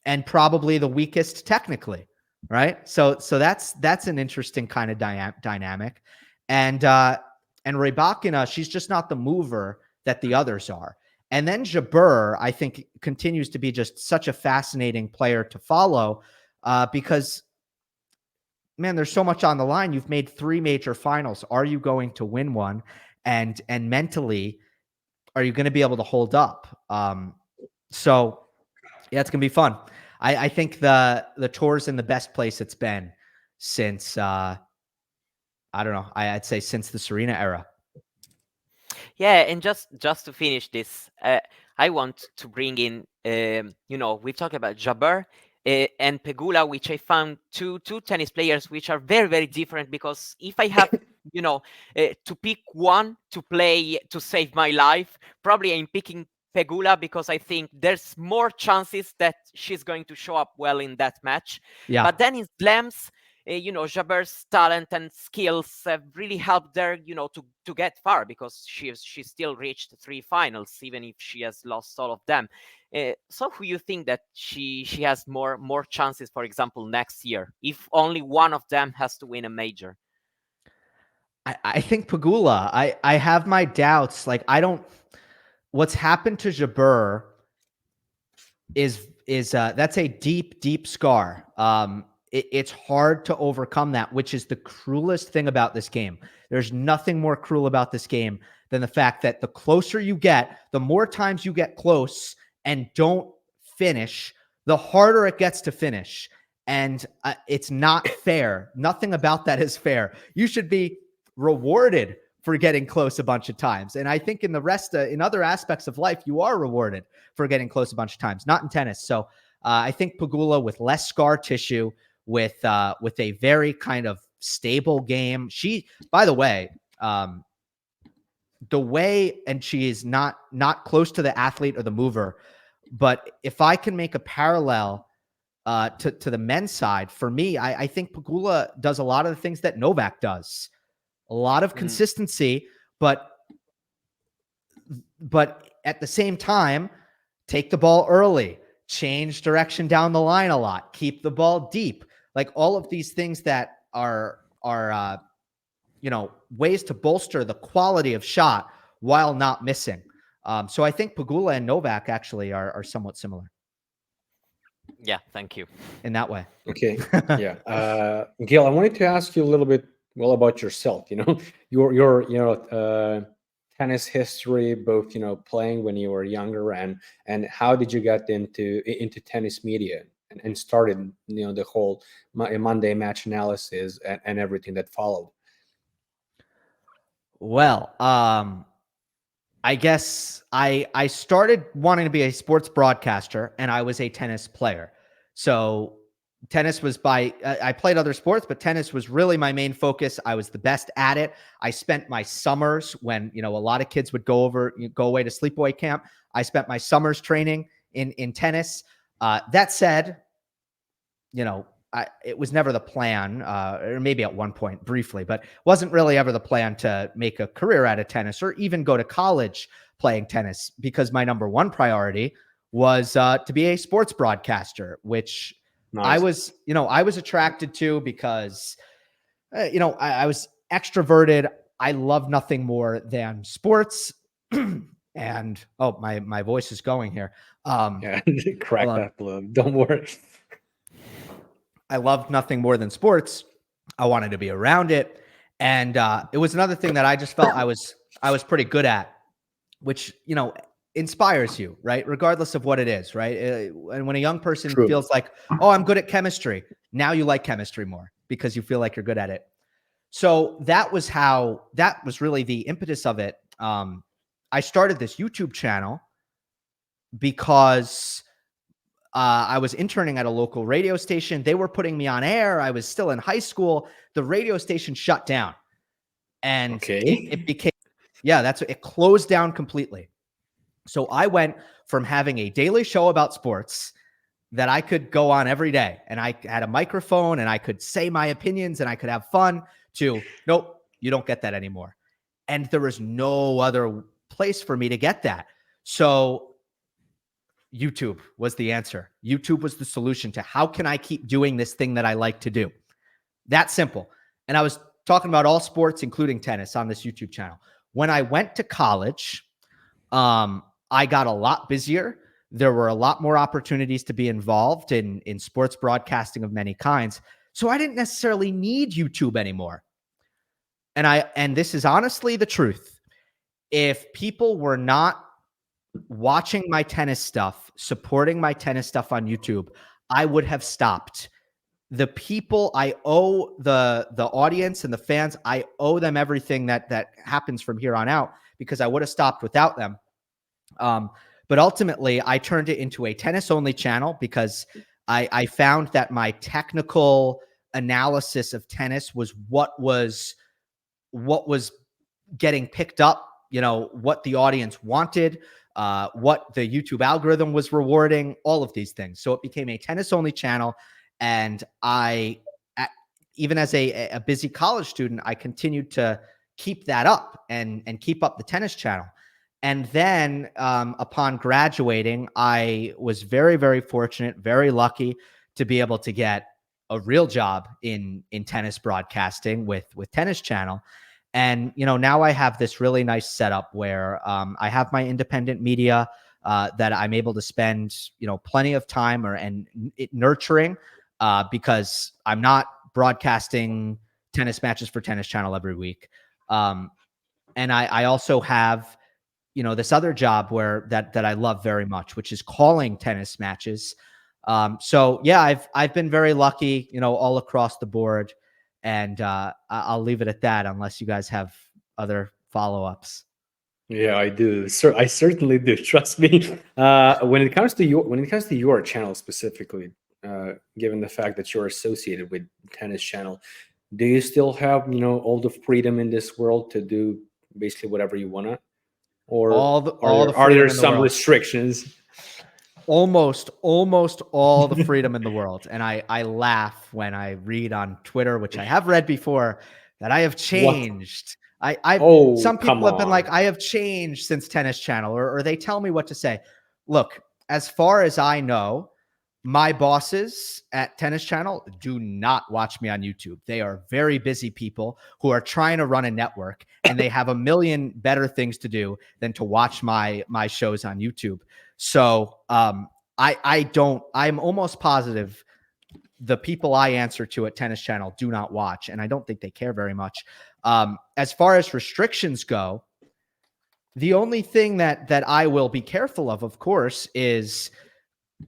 And probably the weakest technically, right? So that's an interesting kind of dynamic. And Rybakina, she's just not the mover that the others are. And then Jabeur, I think, continues to be just such a fascinating player to follow because, man, there's so much on the line. You've made 3 major finals. Are you going to win one? And mentally, are you going to be able to hold up? So yeah, it's going to be fun. I think the tour's in the best place it's been since, I don't know, I'd say since the Serena era. Yeah, and just to finish this, I want to bring in, we've talked about Jabeur and Pegula, which I found two tennis players which are very, very different, because if I have, to pick one to play to save my life, probably I'm picking Pegula, because I think there's more chances that she's going to show up well in that match. Yeah. But then in slams, Jabeur's talent and skills have really helped her, to get far, because she still reached 3 finals, even if she has lost all of them. So who you think that she has more chances, for example, next year, if only one of them has to win a major? I think Pegula. I have my doubts. Like, what's happened to Jabeur is that's a deep, deep scar. it's hard to overcome that, which is the cruelest thing about this game. There's nothing more cruel about this game than the fact that the closer you get, the more times you get close and don't finish, the harder it gets to finish. And it's not fair. Nothing about that is fair. You should be rewarded for getting close a bunch of times. And I think in in other aspects of life, you are rewarded for getting close a bunch of times, not in tennis. So I think Pegula, with less scar tissue, with a very kind of stable game. She, by the way, and she is not close to the athlete or the mover, but if I can make a parallel to the men's side, for me, I think Pegula does a lot of the things that Novak does. A lot of consistency, but at the same time, take the ball early, change direction down the line a lot, keep the ball deep. Like all of these things that are ways to bolster the quality of shot while not missing. So I think Pegula and Novak actually are somewhat similar. Yeah, thank you. In that way. Okay. Yeah. Gill, I wanted to ask you a little bit about yourself. Your tennis history, both playing when you were younger and how did you get into tennis media and started the whole Monday match analysis and everything that followed. Well, I guess I started wanting to be a sports broadcaster, and I was a tennis player. So tennis was I played other sports, but tennis was really my main focus. I was the best at it. I spent my summers when, a lot of kids would go away to sleepaway camp. I spent my summers training in tennis. That said, it was never the plan, or maybe at one point briefly, but wasn't really ever the plan to make a career out of tennis or even go to college playing tennis, because my number one priority was to be a sports broadcaster, which nice. I was attracted to because, I was extroverted. I love nothing more than sports. And my voice is going here. Crack that balloon. Don't worry. I loved nothing more than sports. I wanted to be around it. And it was another thing that I just felt I was pretty good at, which, inspires you, right? Regardless of what it is, right? And when a young person feels like, oh, I'm good at chemistry, now you like chemistry more because you feel like you're good at it. So that was really the impetus of it. I started this YouTube channel because I was interning at a local radio station. They were putting me on air. I was still in high school. The radio station shut down, and it became, it closed down completely. So I went from having a daily show about sports that I could go on every day, and I had a microphone and I could say my opinions and I could have fun, to nope, you don't get that anymore. And there was no other place for me to get that. So YouTube was the answer. YouTube was the solution to how can I keep doing this thing that I like to do? That simple. And I was talking about all sports, including tennis, on this YouTube channel. When I went to college, I got a lot busier. There were a lot more opportunities to be involved in sports broadcasting of many kinds. So I didn't necessarily need YouTube anymore. And this is honestly the truth. If people were not watching my tennis stuff, supporting my tennis stuff on YouTube, I would have stopped. The people I owe, the audience and the fans, I owe them everything that happens from here on out, because I would have stopped without them. But ultimately, I turned it into a tennis-only channel because I found that my technical analysis of tennis was what was getting picked up, what the audience wanted, what the YouTube algorithm was rewarding, all of these things. So it became a tennis-only channel. And even as a busy college student, I continued to keep that up and keep up the tennis channel. And then upon graduating, I was very, very fortunate, very lucky to be able to get a real job in tennis broadcasting with Tennis Channel. And, now I have this really nice setup where I have my independent media that I'm able to spend, plenty of time nurturing. because I'm not broadcasting tennis matches for Tennis Channel every week. And I also have, this other job that I love very much, which is calling tennis matches. So yeah, I've been very lucky, all across the board, and I'll leave it at that unless you guys have other follow-ups. Yeah, I do. I certainly do. Trust me. When it comes to your channel specifically, given the fact that you're associated with Tennis Channel, do you still have all the freedom in this world to do basically whatever you wanna, or are there some restrictions? Almost all the freedom in the world. And I laugh when I read on Twitter, which I have read before, that I have changed. Some people have been like, I have changed since Tennis Channel, or they tell me what to say. Look, as far as I know, my bosses at Tennis Channel do not watch me on YouTube. They are very busy people who are trying to run a network, and they have a million better things to do than to watch my shows on YouTube. So I'm almost positive the people I answer to at Tennis Channel do not watch, and I don't think they care very much. As far as restrictions go, the only thing that I will be careful of course, is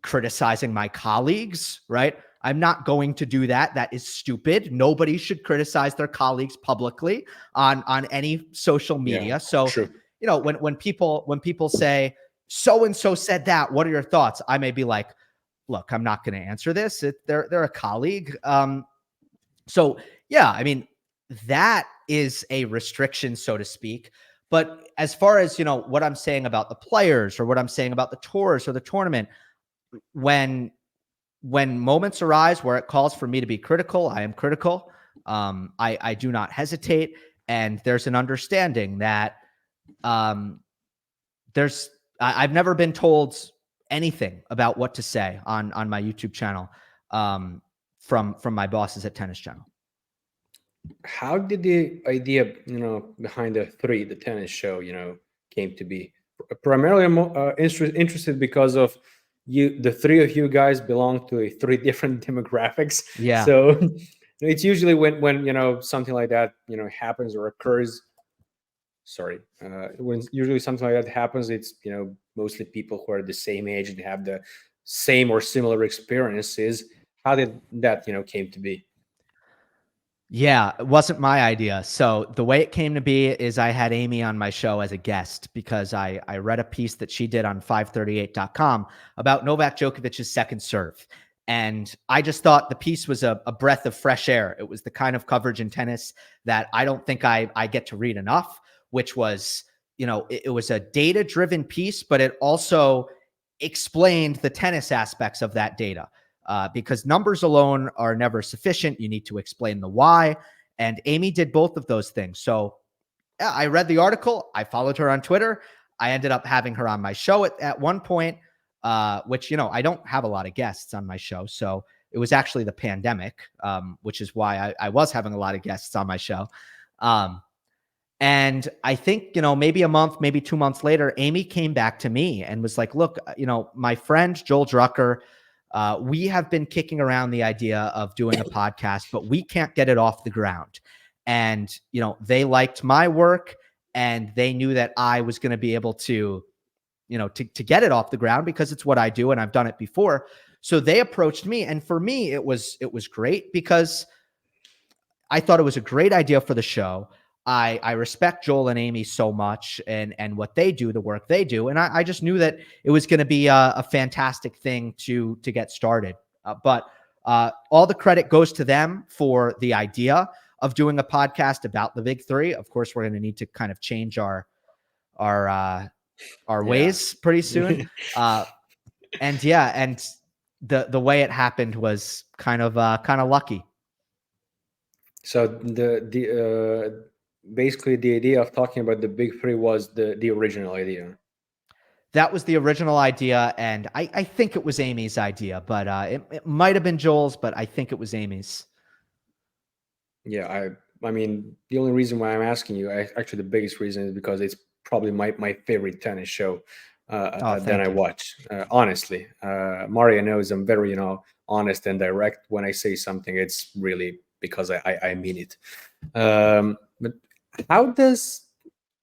criticizing my colleagues, right? I'm not going to do that. That is stupid. Nobody should criticize their colleagues publicly on any social media. Yeah, so, true. When people say, so-and-so said that, what are your thoughts? I may be like, look, I'm not going to answer this. They're a colleague. So yeah, I mean, that is a restriction, so to speak. But as far as, what I'm saying about the players, or what I'm saying about the tours or the tournament, when moments arise where it calls for me to be critical, I am critical. I do not hesitate. And there's an understanding that I've never been told anything about what to say on my YouTube channel from my bosses at Tennis Channel. How did the idea, behind the tennis show, came to be? Primarily, I'm interested because of the three of you guys belong to three different demographics. Yeah. So it's usually when something like that happens or occurs. Sorry, when usually something like that happens, it's mostly people who are the same age and have the same or similar experiences. How did that came to be? Yeah, it wasn't my idea. So the way it came to be is I had Amy on my show as a guest because I read a piece that she did on 538.com about Novak Djokovic's second serve. And I just thought the piece was a breath of fresh air. It was the kind of coverage in tennis that I don't think I get to read enough, which was, it was a data-driven piece, but it also explained the tennis aspects of that data. Because numbers alone are never sufficient. You need to explain the why. And Amy did both of those things. So yeah, I read the article. I followed her on Twitter. I ended up having her on my show at one point, which, I don't have a lot of guests on my show. So it was actually the pandemic, which is why I was having a lot of guests on my show. And I think, maybe a month, maybe 2 months later, Amy came back to me and was like, look, my friend Joel Drucker, we have been kicking around the idea of doing a podcast, but we can't get it off the ground. And, they liked my work, and they knew that I was going to be able to, to get it off the ground because it's what I do and I've done it before. So they approached me. And for me, it was great because I thought it was a great idea for the show. I respect Joel and Amy so much and what they do, the work they do. And I just knew that it was going to be a fantastic thing to get started. But all the credit goes to them for the idea of doing a podcast about the big three. Of course, we're going to need to kind of change our ways pretty soon. And the way it happened was kind of lucky. So basically the idea of talking about the big three was the original idea. That was the original idea, and I think it was Amy's idea, but it might have been Joel's, but I think it was Amy's. Yeah, I mean, the only reason why I'm asking you, actually the biggest reason, is because it's probably my favorite tennis show that I watch. Honestly, Mario knows I'm very honest and direct. When I say something, it's really because I mean it. But how does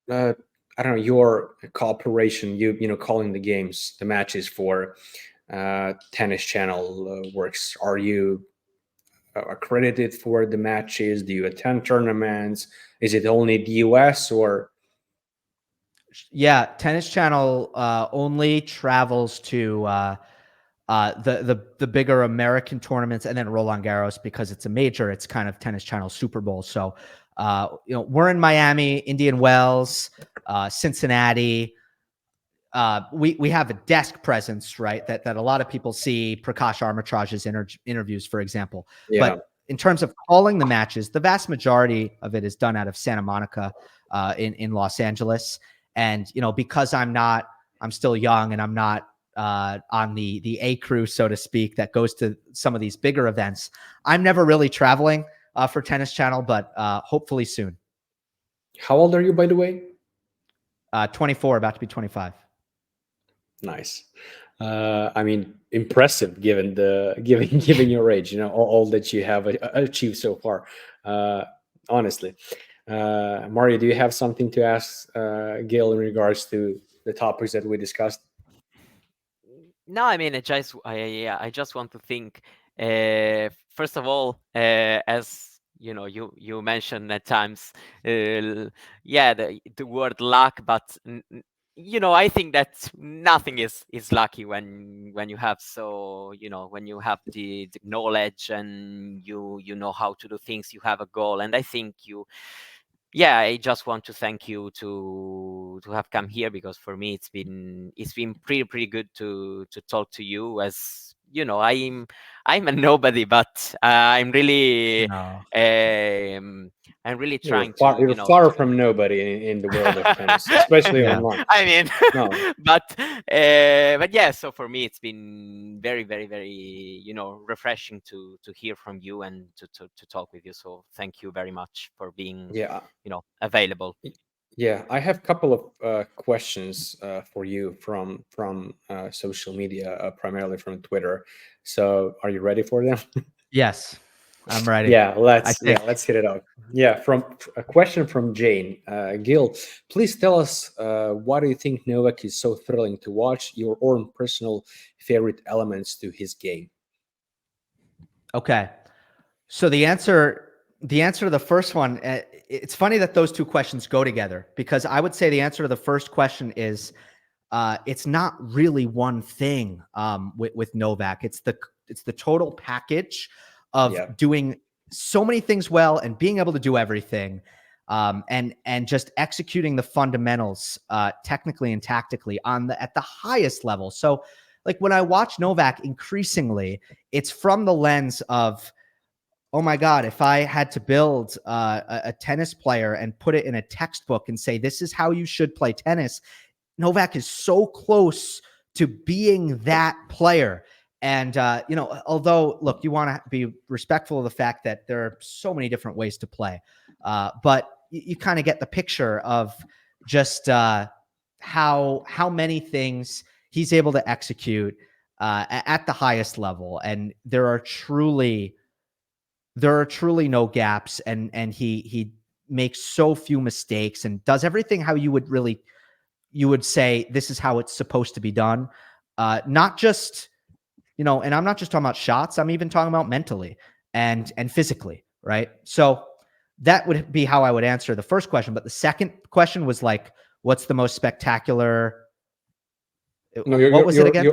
I don't know, your cooperation, calling the games, the matches for Tennis Channel works? Are you accredited for the matches? Do you attend tournaments? Is it only the US or? Yeah, Tennis Channel only travels to the bigger American tournaments, and then Roland Garros, because it's a major. It's kind of Tennis Channel Super Bowl. So we're in Miami, Indian Wells, Cincinnati. We have a desk presence, right? That a lot of people see Prakash Armitrage's interviews, for example. Yeah. But in terms of calling the matches, the vast majority of it is done out of Santa Monica in Los Angeles. And, because I'm still young and I'm not on the A crew, so to speak, that goes to some of these bigger events, I'm never really traveling for Tennis Channel, but hopefully soon. How old are you, by the way? 24, about to be 25. Nice. I mean, impressive given given your age, all that you have achieved so far. Honestly, Mario, do you have something to ask Gill in regards to the topics that we discussed? No, I mean, I just want to think. First of all, as you mentioned at times, the word luck, but I think that nothing is lucky when you have when you have the knowledge and you know how to do things, you have a goal, and I think I just want to thank you to have come here, because for me it's been pretty good to talk to you. As I'm a nobody, but I'm really I'm really trying to. You're far from nobody in the world of tennis, especially online. I mean, no. but yeah. So for me, it's been very, very, very refreshing to hear from you and to talk with you. So thank you very much for being available. Yeah, I have a couple of questions for you from social media, primarily from Twitter. So, are you ready for them? Yes, I'm ready. Yeah, let's hit it out. Yeah, from a question from Jane. Gill, please tell us why do you think Novak is so thrilling to watch? Your own personal favorite elements to his game. Okay, so the answer to the first one, it's funny that those two questions go together, because I would say the answer to the first question is it's not really one thing with Novak. It's the total package of doing so many things well and being able to do everything, and just executing the fundamentals technically and tactically at the highest level. So like when I watch Novak, increasingly it's from the lens of, oh my God, if I had to build a tennis player and put it in a textbook and say, this is how you should play tennis, Novak is so close to being that player. And, although, look, you want to be respectful of the fact that there are so many different ways to play, but you kind of get the picture of just how many things he's able to execute at the highest level. And there are truly no gaps, and he makes so few mistakes and does everything how you would say this is how it's supposed to be done. Not just, and I'm not just talking about shots, I'm even talking about mentally and physically, right? So that would be how I would answer the first question. But the second question was like, what's the most spectacular? No, what was it again?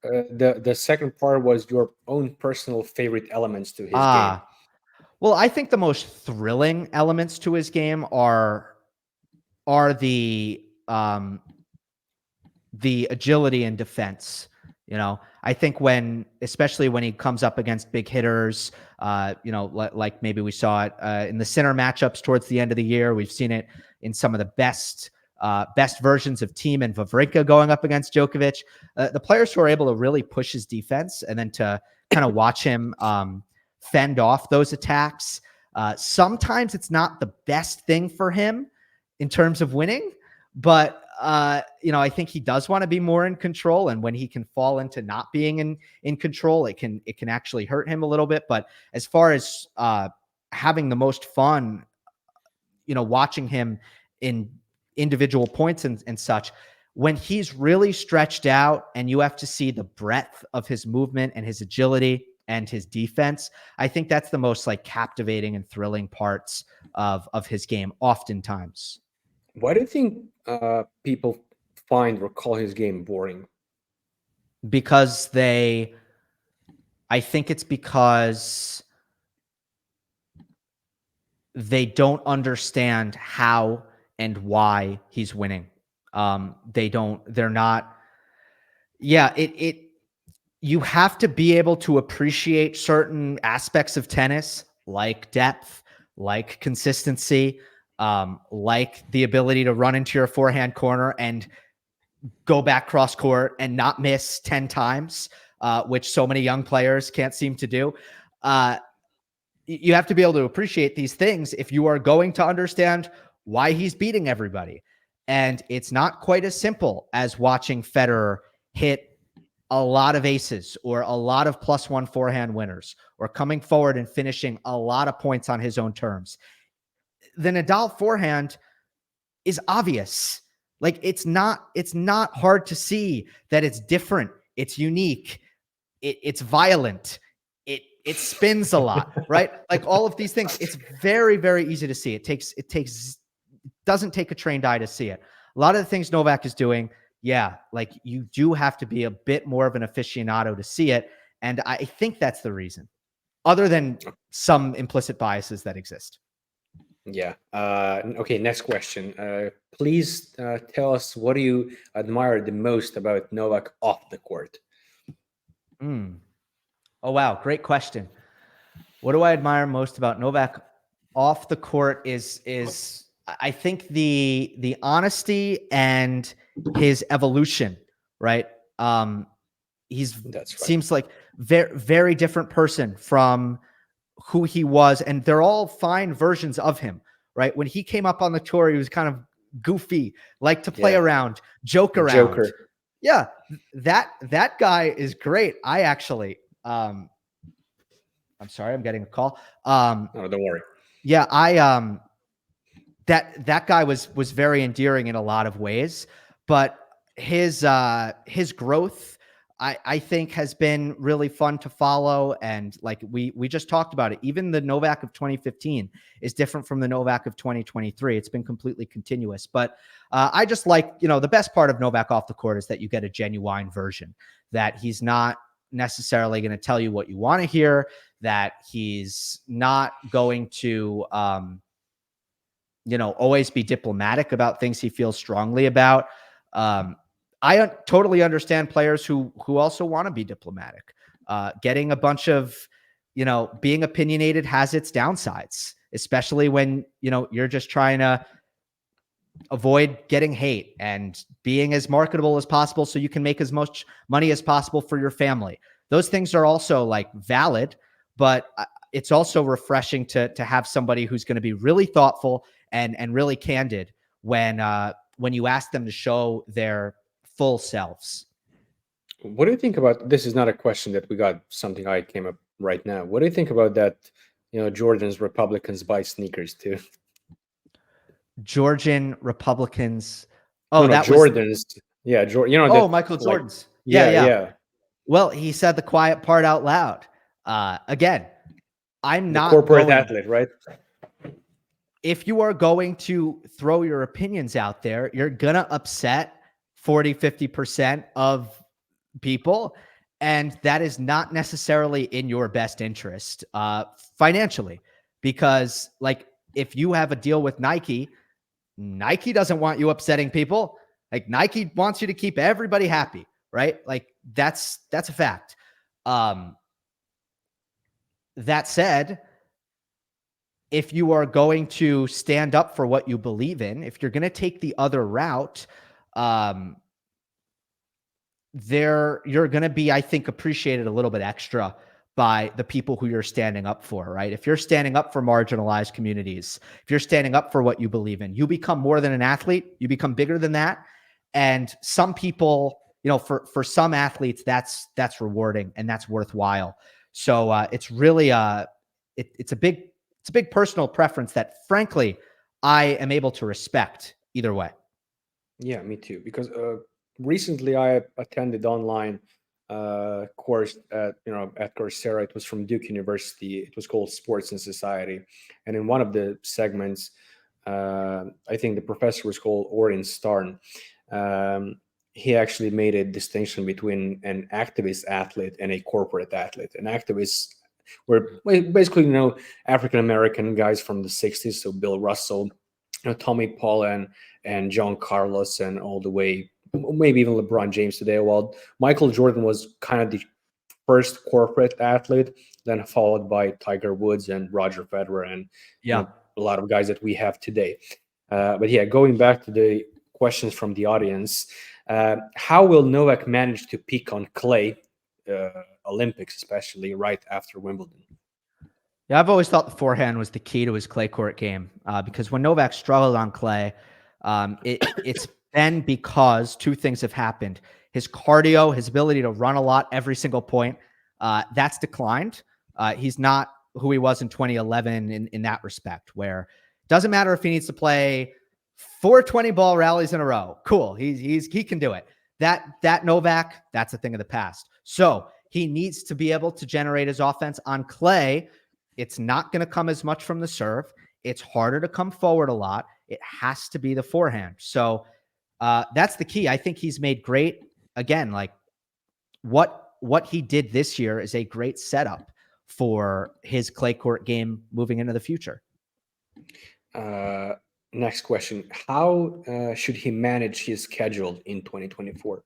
The second part was your own personal favorite elements to his game. Well, I think the most thrilling elements to his game are the agility and defense. I think especially when he comes up against big hitters, like maybe we saw it in the center matchups towards the end of the year. We've seen it in some of the best versions of Thiem and Wawrinka going up against Djokovic. The players who are able to really push his defense and then to kind of watch him fend off those attacks. Sometimes it's not the best thing for him in terms of winning, but I think he does want to be more in control, and when he can fall into not being in control, it can actually hurt him a little bit. But as far as having the most fun, watching him in individual points and such, when he's really stretched out and you have to see the breadth of his movement and his agility and his defense, I think that's the most like captivating and thrilling parts of his game oftentimes. Why do you think people find or call his game boring? Because I think it's because they don't understand how and why he's winning. You have to be able to appreciate certain aspects of tennis, like depth, like consistency, like the ability to run into your forehand corner and go back cross court and not miss 10 times, which so many young players can't seem to do. You have to be able to appreciate these things if you are going to understand why he's beating everybody. And it's not quite as simple as watching Federer hit a lot of aces or a lot of +1 forehand winners or coming forward and finishing a lot of points on his own terms. The Nadal forehand is obvious. Like it's not hard to see that it's different. It's unique. It's violent. It spins a lot, right? Like all of these things, it's very, very easy to see. Doesn't take a trained eye to see it. A lot of the things Novak is doing, yeah, like you do have to be a bit more of an aficionado to see it. And I think that's the reason, other than some implicit biases that exist. Yeah. Okay, next question. Please tell us, what do you admire the most about Novak off the court? Oh, wow. Great question. What do I admire most about Novak off the court is I think the honesty and his evolution, right? Seems like very, very different person from who he was. And they're all fine versions of him, right? When he came up on the tour, he was kind of goofy, like to play around, joke around. Joker. Yeah. That guy is great. I actually, I'm sorry, I'm getting a call. Oh, don't worry. Yeah, that guy was very endearing in a lot of ways, but his growth, I think, has been really fun to follow. And like we just talked about it, even the Novak of 2015 is different from the Novak of 2023. It's been completely continuous, but I just like, the best part of Novak off the court is that you get a genuine version, that he's not necessarily going to tell you what you want to hear, that he's not going to, always be diplomatic about things he feels strongly about. I totally understand players who also want to be diplomatic. Getting a bunch of, being opinionated has its downsides, especially when, you're just trying to avoid getting hate and being as marketable as possible so you can make as much money as possible for your family. Those things are also like valid, but it's also refreshing to have somebody who's going to be really thoughtful and really candid when you ask them to show their full selves. What do you think about, this is not a question that we got, something I came up right now. What do you think about that, Georgians, Republicans buy sneakers too? Georgian Republicans. Oh, no, Jordans. Yeah. Michael Jordan's. Yeah. Well, he said the quiet part out loud. Again, I'm not corporate athlete, right? If you are going to throw your opinions out there, you're going to upset 40-50% of people. And that is not necessarily in your best interest financially, because like if you have a deal with Nike doesn't want you upsetting people. Like Nike wants you to keep everybody happy, right? Like that's a fact. That said, if you are going to stand up for what you believe in, if you're going to take the other route, you're going to be, I think, appreciated a little bit extra by the people who you're standing up for, right? If you're standing up for marginalized communities, if you're standing up for what you believe in, you become more than an athlete, you become bigger than that. And some people, for some athletes, that's rewarding and that's worthwhile. So it's really it's a big personal preference that, frankly, I am able to respect either way. Yeah, me too. Because recently I attended online course at Coursera. It was from Duke University. It was called Sports and Society, and in one of the segments, I think the professor was called Orin Starn. He actually made a distinction between an activist athlete and a corporate athlete. An activist were basically African American guys from the '60s, so Bill Russell, Tommy Paul and John Carlos, and all the way, maybe even LeBron James today. While Michael Jordan was kind of the first corporate athlete, then followed by Tiger Woods and Roger Federer and a lot of guys that we have today. But yeah, going back to the questions from the audience, how will Novak manage to peak on clay, Olympics especially, right after Wimbledon? Yeah, I've always thought the forehand was the key to his clay court game, because when Novak struggled on clay, it's been because two things have happened. His cardio, his ability to run a lot every single point, that's declined. He's not who he was in 2011 in that respect, where it doesn't matter if he needs to play 420 ball rallies in a row. Cool. He can do it. That Novak, that's a thing of the past. So he needs to be able to generate his offense on clay. It's not going to come as much from the serve. It's harder to come forward a lot. It has to be the forehand. So that's the key. I think he's made great, again, like what he did this year is a great setup for his clay court game moving into the future. Next question. How should he manage his schedule in 2024?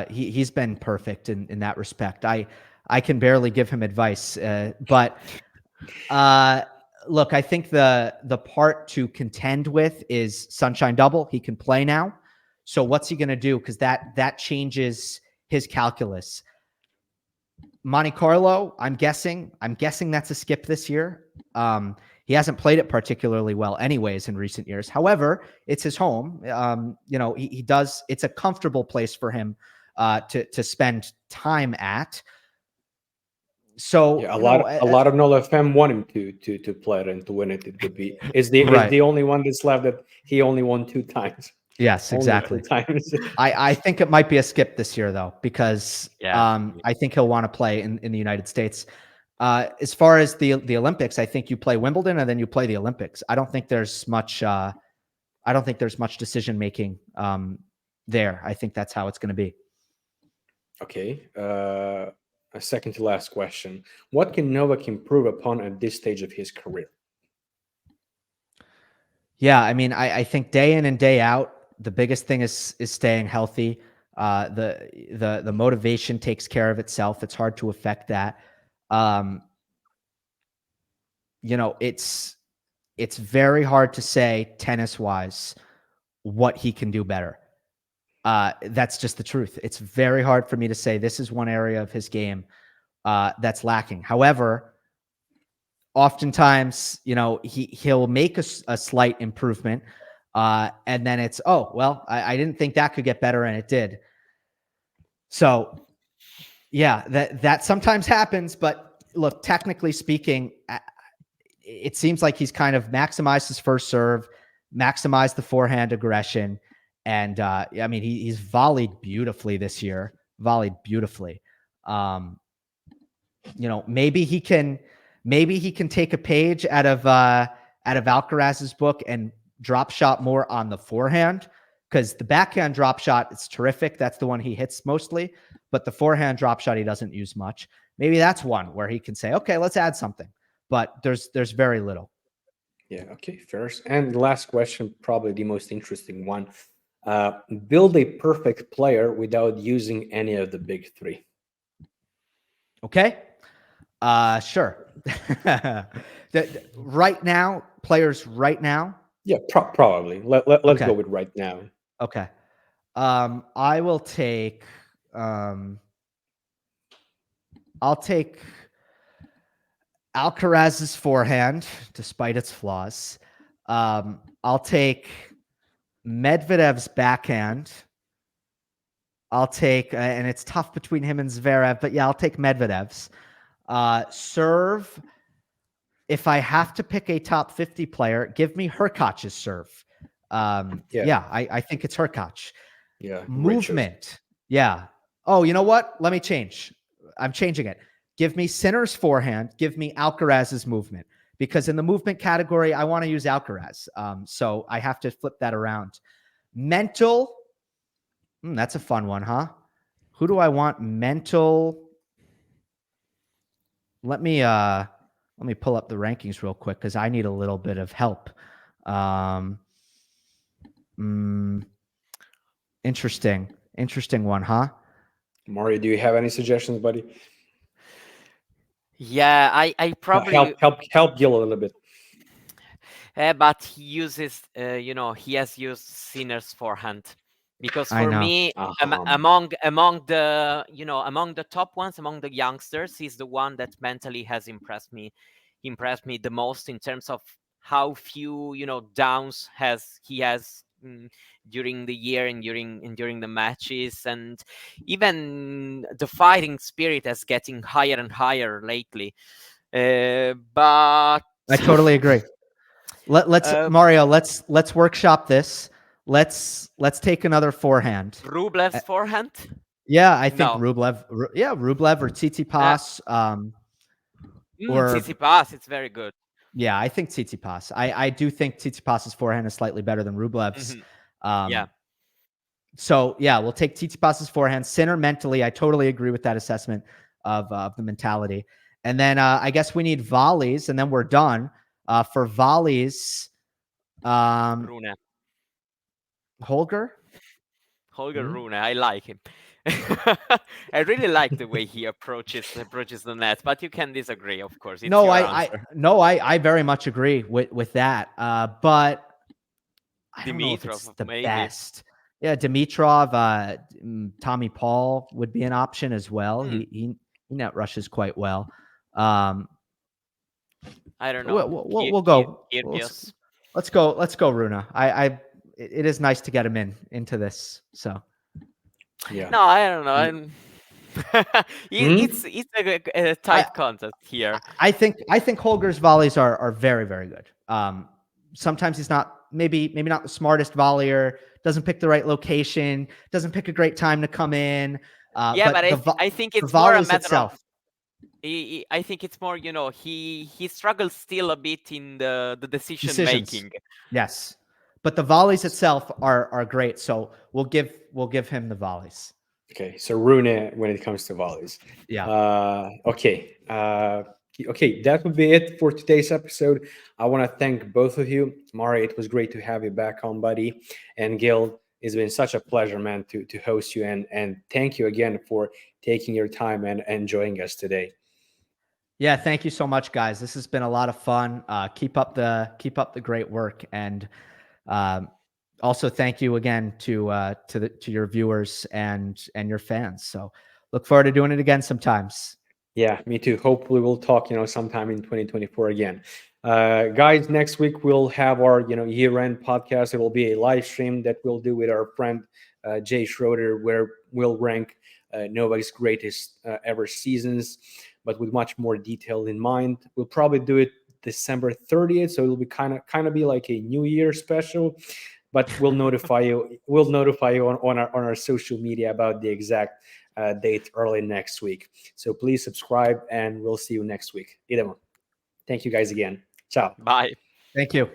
He's been perfect in that respect. I can barely give him advice, but look, I think the part to contend with is Sunshine Double. He can play now. So what's he going to do? Because that changes his calculus. Monte Carlo, I'm guessing that's a skip this year. He hasn't played it particularly well anyways in recent years. However, it's his home. He does, it's a comfortable place for him to spend time at. So yeah, a lot of NoleFam want him to play it and to win it. It would be is the only one that's left that he only won 2 times. Yes, exactly. 2 times. I think it might be a skip this year though, because I think he'll want to play in the United States. As far as the Olympics, I think you play Wimbledon and then you play the Olympics. I don't think there's much decision making there. I think that's how it's going to be. Okay. A second to last question. What can Novak improve upon at this stage of his career? Yeah, I mean, I think day in and day out, the biggest thing is staying healthy. The motivation takes care of itself. It's hard to affect that. It's very hard to say tennis wise what he can do better. That's just the truth. It's very hard for me to say this is one area of his game that's lacking. However, oftentimes, he'll make a slight improvement, and then it's, oh, well, I didn't think that could get better, and it did. So, yeah, that sometimes happens. But look, technically speaking, it seems like he's kind of maximized his first serve, maximized the forehand aggression. And I mean, he's volleyed beautifully this year. Volleyed beautifully. Maybe he can take a page out of Alcaraz's book and drop shot more on the forehand, because the backhand drop shot is terrific. That's the one he hits mostly, but the forehand drop shot he doesn't use much. Maybe that's one where he can say, okay, let's add something. But there's very little. Yeah. Okay. First and last question, probably the most interesting one. Build a perfect player without using any of the big 3. Okay. Sure. Right now, players right now. Yeah, probably. Let's go with right now. Okay. I will take. I'll take Alcaraz's forehand, despite its flaws. I'll take Medvedev's backhand. I'll take, and it's tough between him and Zverev, but yeah, I'll take Medvedev's. Serve. If I have to pick a top 50 player, give me Hurkacz's serve. I think it's Hurkacz. Yeah. Movement. Yeah. Oh, you know what? Let me change. I'm changing it. Give me Sinner's forehand. Give me Alcaraz's movement. Because in the movement category, I want to use Alcaraz. So I have to flip that around. Mental. That's a fun one, huh? Who do I want mental? Let me pull up the rankings real quick because I need a little bit of help. Interesting one, huh? Mario, do you have any suggestions, buddy? Yeah, I probably help Gill a little bit. but he uses, he has used Sinner's forehand. Because for me, among the top ones, among the youngsters, he's the one that mentally has impressed me the most in terms of how few downs he has during the year and during the matches, and even the fighting spirit is getting higher and higher lately. But I totally agree. Let's Mario. Let's workshop this. Let's take another forehand. Rublev's forehand. Yeah, I think Rublev. Yeah, Rublev or Tsitsipas. Or Tsitsipas, it's very good. Yeah, I think Tsitsipas. I do think Tsitsipas's forehand is slightly better than Rublev's. So yeah, we'll take Tsitsipas's forehand. Sinner mentally, I totally agree with that assessment of the mentality. And then I guess we need volleys, and then we're done. For volleys, Rune. Holger Rune, I like him. I really like the way he approaches the net, but you can disagree, of course. I very much agree with that. But I don't know if it's the best. Yeah, Dimitrov, Tommy Paul would be an option as well. He net rushes quite well. I don't know. We'll go. Let's go, Rune. It is nice to get him into this. So. Yeah. No, I don't know. It's a tight contest here. I think Holger's volleys are very, very good. Sometimes he's not maybe not the smartest volleyer. Doesn't pick the right location. Doesn't pick a great time to come in. But I think it's more a matter of. I think it's more, he struggles still a bit in the decision making. Yes. But the volleys itself are great, so we'll give him the volleys. Okay, so Rune when it comes to volleys. Yeah. Okay, that would be it for today's episode. I want to thank both of you. Mari, it was great to have you back on, buddy. And Gill, it's been such a pleasure, man, to host you, and thank you again for taking your time and joining us today. Yeah, thank you so much, guys. This has been a lot of fun. Keep up the great work, and also thank you again to your viewers and your fans. So look forward to doing it again sometimes. Yeah, me too. Hopefully we'll talk, sometime in 2024 again. Guys, next week we'll have our, year-end podcast. It will be a live stream that we'll do with our friend Jay Schroeder, where we'll rank Novak's greatest ever seasons, but with much more detail in mind. We'll probably do it December 30th, so it'll be kind of be like a New Year special. But we'll notify you. We'll notify you on our social media about the exact date early next week. So please subscribe, and we'll see you next week. Idemo. Thank you guys again. Ciao. Bye. Thank you.